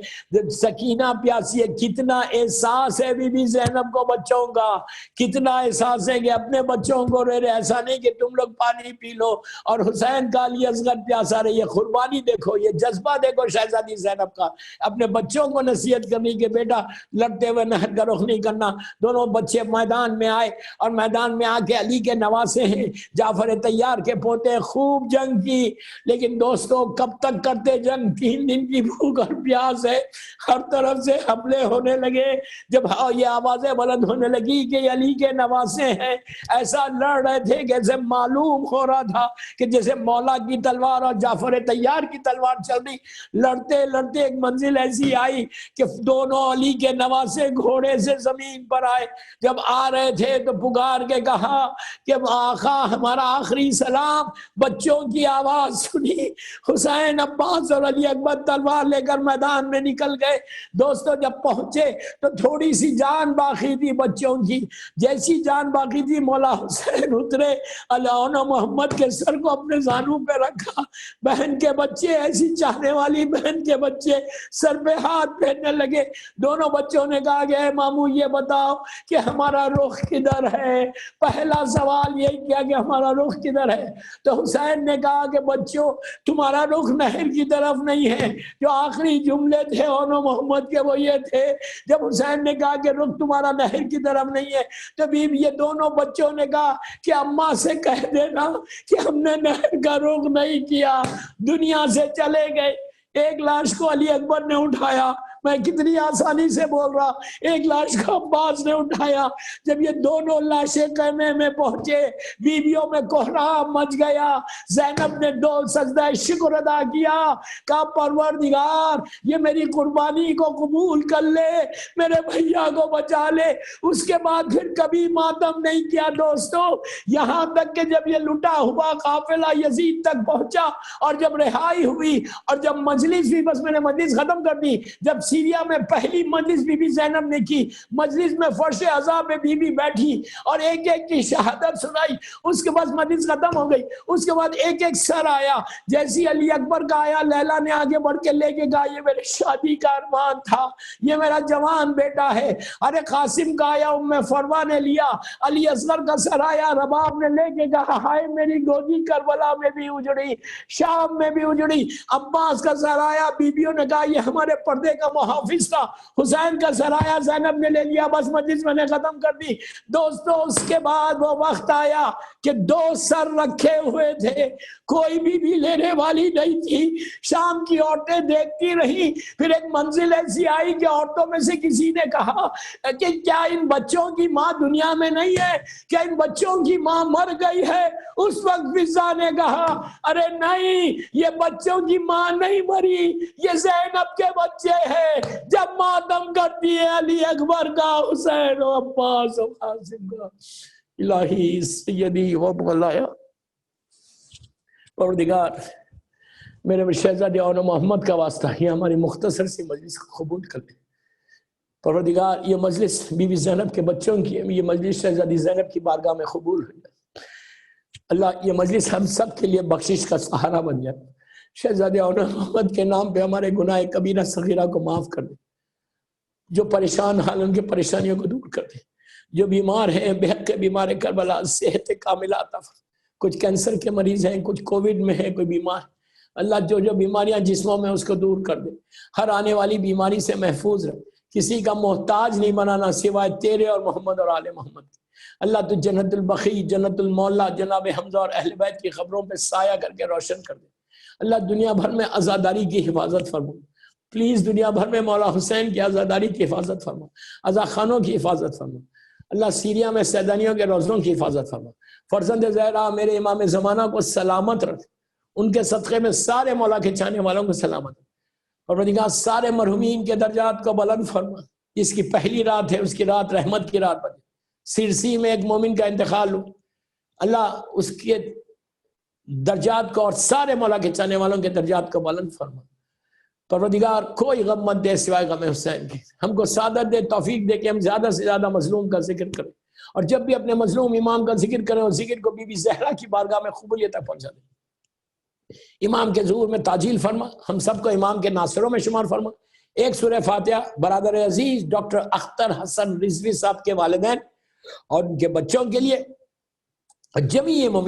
سکینہ پیاسی ہے۔ کتنا احساس ہے بی بی زینب کو بچوں کا، کتنا احساس ہے کہ اپنے بچوں کو رہے، ایسا نہیں کہ تم لوگ پانی پی لو اور حسین کا علی اصغر پیاسا رہے۔ یہ قربانی دیکھو، یہ جذبہ دیکھو شہزادی زینب کا، اپنے بچوں کو نصیحت کرنی کہ بیٹا لڑتے ہوئے نہر کا رخ نہیں کرنا۔ دونوں بچے میدان میں آئے اور میدان میں آ کے علی کے نواسے ہیں، جعفر طیار کے پوتے، خوب جنگ کی، لیکن دوستو کب تک کرتے جنگ؟ 3 دن کی بھوک اور پیاس ہے، ہر طرف سے حملے ہونے لگے۔ جب یہ آوازیں بلند ہونے لگی کہ یہ علی کے نواسے ہیں، ایسا لڑ رہے تھے کہ جیسے معلوم ہو رہا تھا کہ جیسے مولا کی تلوار اور جعفر طیار کی تلوار چل رہی۔ لڑتے لڑتے ایک منزل ایسی آئی کہ دونوں علی کے نواسے گھوڑے سے زمین پر آئے۔ جب آ رہے تھے تو پکار کے کہا کہ آقا ہمارا آخری سلام، بچوں کی آواز سنی، حسین، عباس اور علی اکبر تلوار لے کر میدان میں نکل گئے۔ دوستو جب پہنچے تو تھوڑی سی جان باقی تھی بچوں کی، جیسی جان باقی تھی مولا حسین اترے، اون و محمد کے سر کو اپنے زانوں پہ رکھا، بہن کے بچے، ایسی چاہنے والی بہن کے بچے سر پہ ہاتھ پھیرنے لگے۔ دونوں بچوں نے کہا کہ اے ماموں یہ بتاؤ کہ ہمارا رخ کدھر ہے؟ پہلا سوال یہی کیا کہ ہمارا رخ کدھر ہے؟ تو حسین نے کہا کہ بچوں تمہارا رخ نہر کی طرف نہیں ہے۔ جو آخری جملے تھے اون و محمد کے وہ یہ تھے، جب حسین نے کہا کہ رخ تمہارا نہر کی طرف نہیں ہے تو یہ دونوں بچوں نے کہا کہ اماں سے کہہ دینا کہ ہم نے نہر کا رخ نہیں کیا، دنیا سے چلے گئے۔ ایک لاش کو علی اکبر نے اٹھایا، میں کتنی آسانی سے بول رہا، ایک لاش کو عباس نے اٹھایا۔ جب یہ دونوں لاشیں خیمے میں پہنچے، بیویوں میں کوہرام مچ گیا۔ زینب نے 2 سجدہ شکر ادا کیا، کہا پروردگار یہ میری قربانی کو قبول کر لے، میرے بھیا کو بچا لے۔ اس کے بعد پھر کبھی ماتم نہیں کیا۔ دوستو یہاں تک کہ جب یہ لٹا ہوا قافلہ یزید تک پہنچا اور جب رہائی ہوئی اور جب مجلس بھی، بس میں نے مجلس ختم کر دی، جب سیریا میں پہلی مجلس بی بی زینب نے کی. مجلس میں فرش عزا پہ بی بی بیٹھی اور ایک ایک کی شہادت سنائی. اس کے بعد مجلس ختم ہو گئی. اس کے بعد ایک ایک سر آیا. جیسی علی اکبر کا آیا, لیلا نے آگے بڑھ کے لے کے کہا یہ میرے شادی کا ارمان تھا, یہ میرا جوان بیٹا ہے. ارے قاسم کا آیا, ام فروا نے لیا. علی اصغر کا سر آیا, رباب نے لے کے کہا ہائے میری گودی کربلا میں بھی اجڑی, شام میں بھی اجڑی. عباس کا سر آیا, بیویوں نے کہا یہ ہمارے پردے کا محافظ تھا. حسین کا سر آیا, زینب نے لے لیا. بس مجلس میں نے ختم کر دی. دوستو اس کے بعد وہ وقت آیا کہ 2 سر رکھے ہوئے تھے, کوئی بھی لینے والی نہیں تھی. شام کی عورتیں دیکھتی رہی. پھر ایک منزل ایسی آئی کہ عورتوں میں سے کسی نے کہا کہ کیا ان بچوں کی ماں دنیا میں نہیں ہے, کیا ان بچوں کی ماں مر گئی ہے؟ اس وقت فضا نے کہا ارے نہیں, یہ بچوں کی ماں نہیں مری, یہ زینب کے بچے ہیں. جب ماتم کرتی ہے علی اکبر کا, حسین و عباس و قاسم کا. الہی سیدی و مولایا, پروردگار میرے شہزادے اور محمد کا واسطہ یہ ہماری مختصر سی مجلس قبول کر لے. پروردگار یہ مجلس بی بی زینب کے بچوں کی ہے, یہ مجلس شہزادی زینب کی بارگاہ میں قبول ہو جائے. اللہ یہ مجلس ہم سب کے لیے بخشش کا سہارا بن جائے. شہزادے اور محمد کے نام پہ ہمارے گناہ کبیرہ صغیرہ کو معاف کر دے. جو پریشان حال ان کی پریشانیوں کو دور کر دے. جو بیمار ہیں, بے حق کے بیمار کربلا صحت کاملہ عطا فرما. کچھ کینسر کے مریض ہیں, کچھ کووڈ میں ہیں, کوئی بیمار. اللہ جو جو بیماریاں جسموں میں اس کو دور کر دے. ہر آنے والی بیماری سے محفوظ رہے. کسی کا محتاج نہیں بنانا سوائے تیرے اور محمد اور آل محمد. اللہ تو جنت البقیع, جنت المولا, جناب حمزہ اور اہل بیت کی خبروں پہ سایہ کر کے روشن کر دے. اللہ دنیا بھر میں عزاداری کی حفاظت فرما. پلیز دنیا بھر میں مولا حسین کی عزاداری کی حفاظت فرما, عزا خانوں کی حفاظت فرما. اللہ سیریا میں سیدانیوں کے روزوں کی حفاظت فرما. فرزند زہرا میرے امام زمانہ کو سلامت رکھ. ان کے صدقے میں سارے مولا کے چاہنے والوں کو سلامت رکھ. اور سارے مرحومین کے درجات کو بلند فرما. جس کی پہلی رات ہے اس کی رات رحمت کی رات بنے. سرسی میں ایک مومن کا انتقال ہو, اللہ اس کے درجات کو اور سارے مولا کے چاہنے والوں کے درجات کو بلند فرما. پروردگار کوئی غم مت دے سوائے غم حسین کے. ہم کو سعادت دے, توفیق دے کہ ہم زیادہ سے زیادہ مظلوم کا ذکر کریں, اور جب بھی اپنے مظلوم امام کا ذکر کریں اور ذکر کو بی بی زہرا کی بارگاہ میں قبولیت تک پہنچا دیں. امام کے ظہور میں تاجیل فرما. ہم سب کو امام کے ناصروں میں شمار فرما. ایک سورہ فاتحہ برادر عزیز ڈاکٹر اختر حسن رضوی صاحب کے والدین اور ان کے بچوں کے لیے, اور جمیع مومنین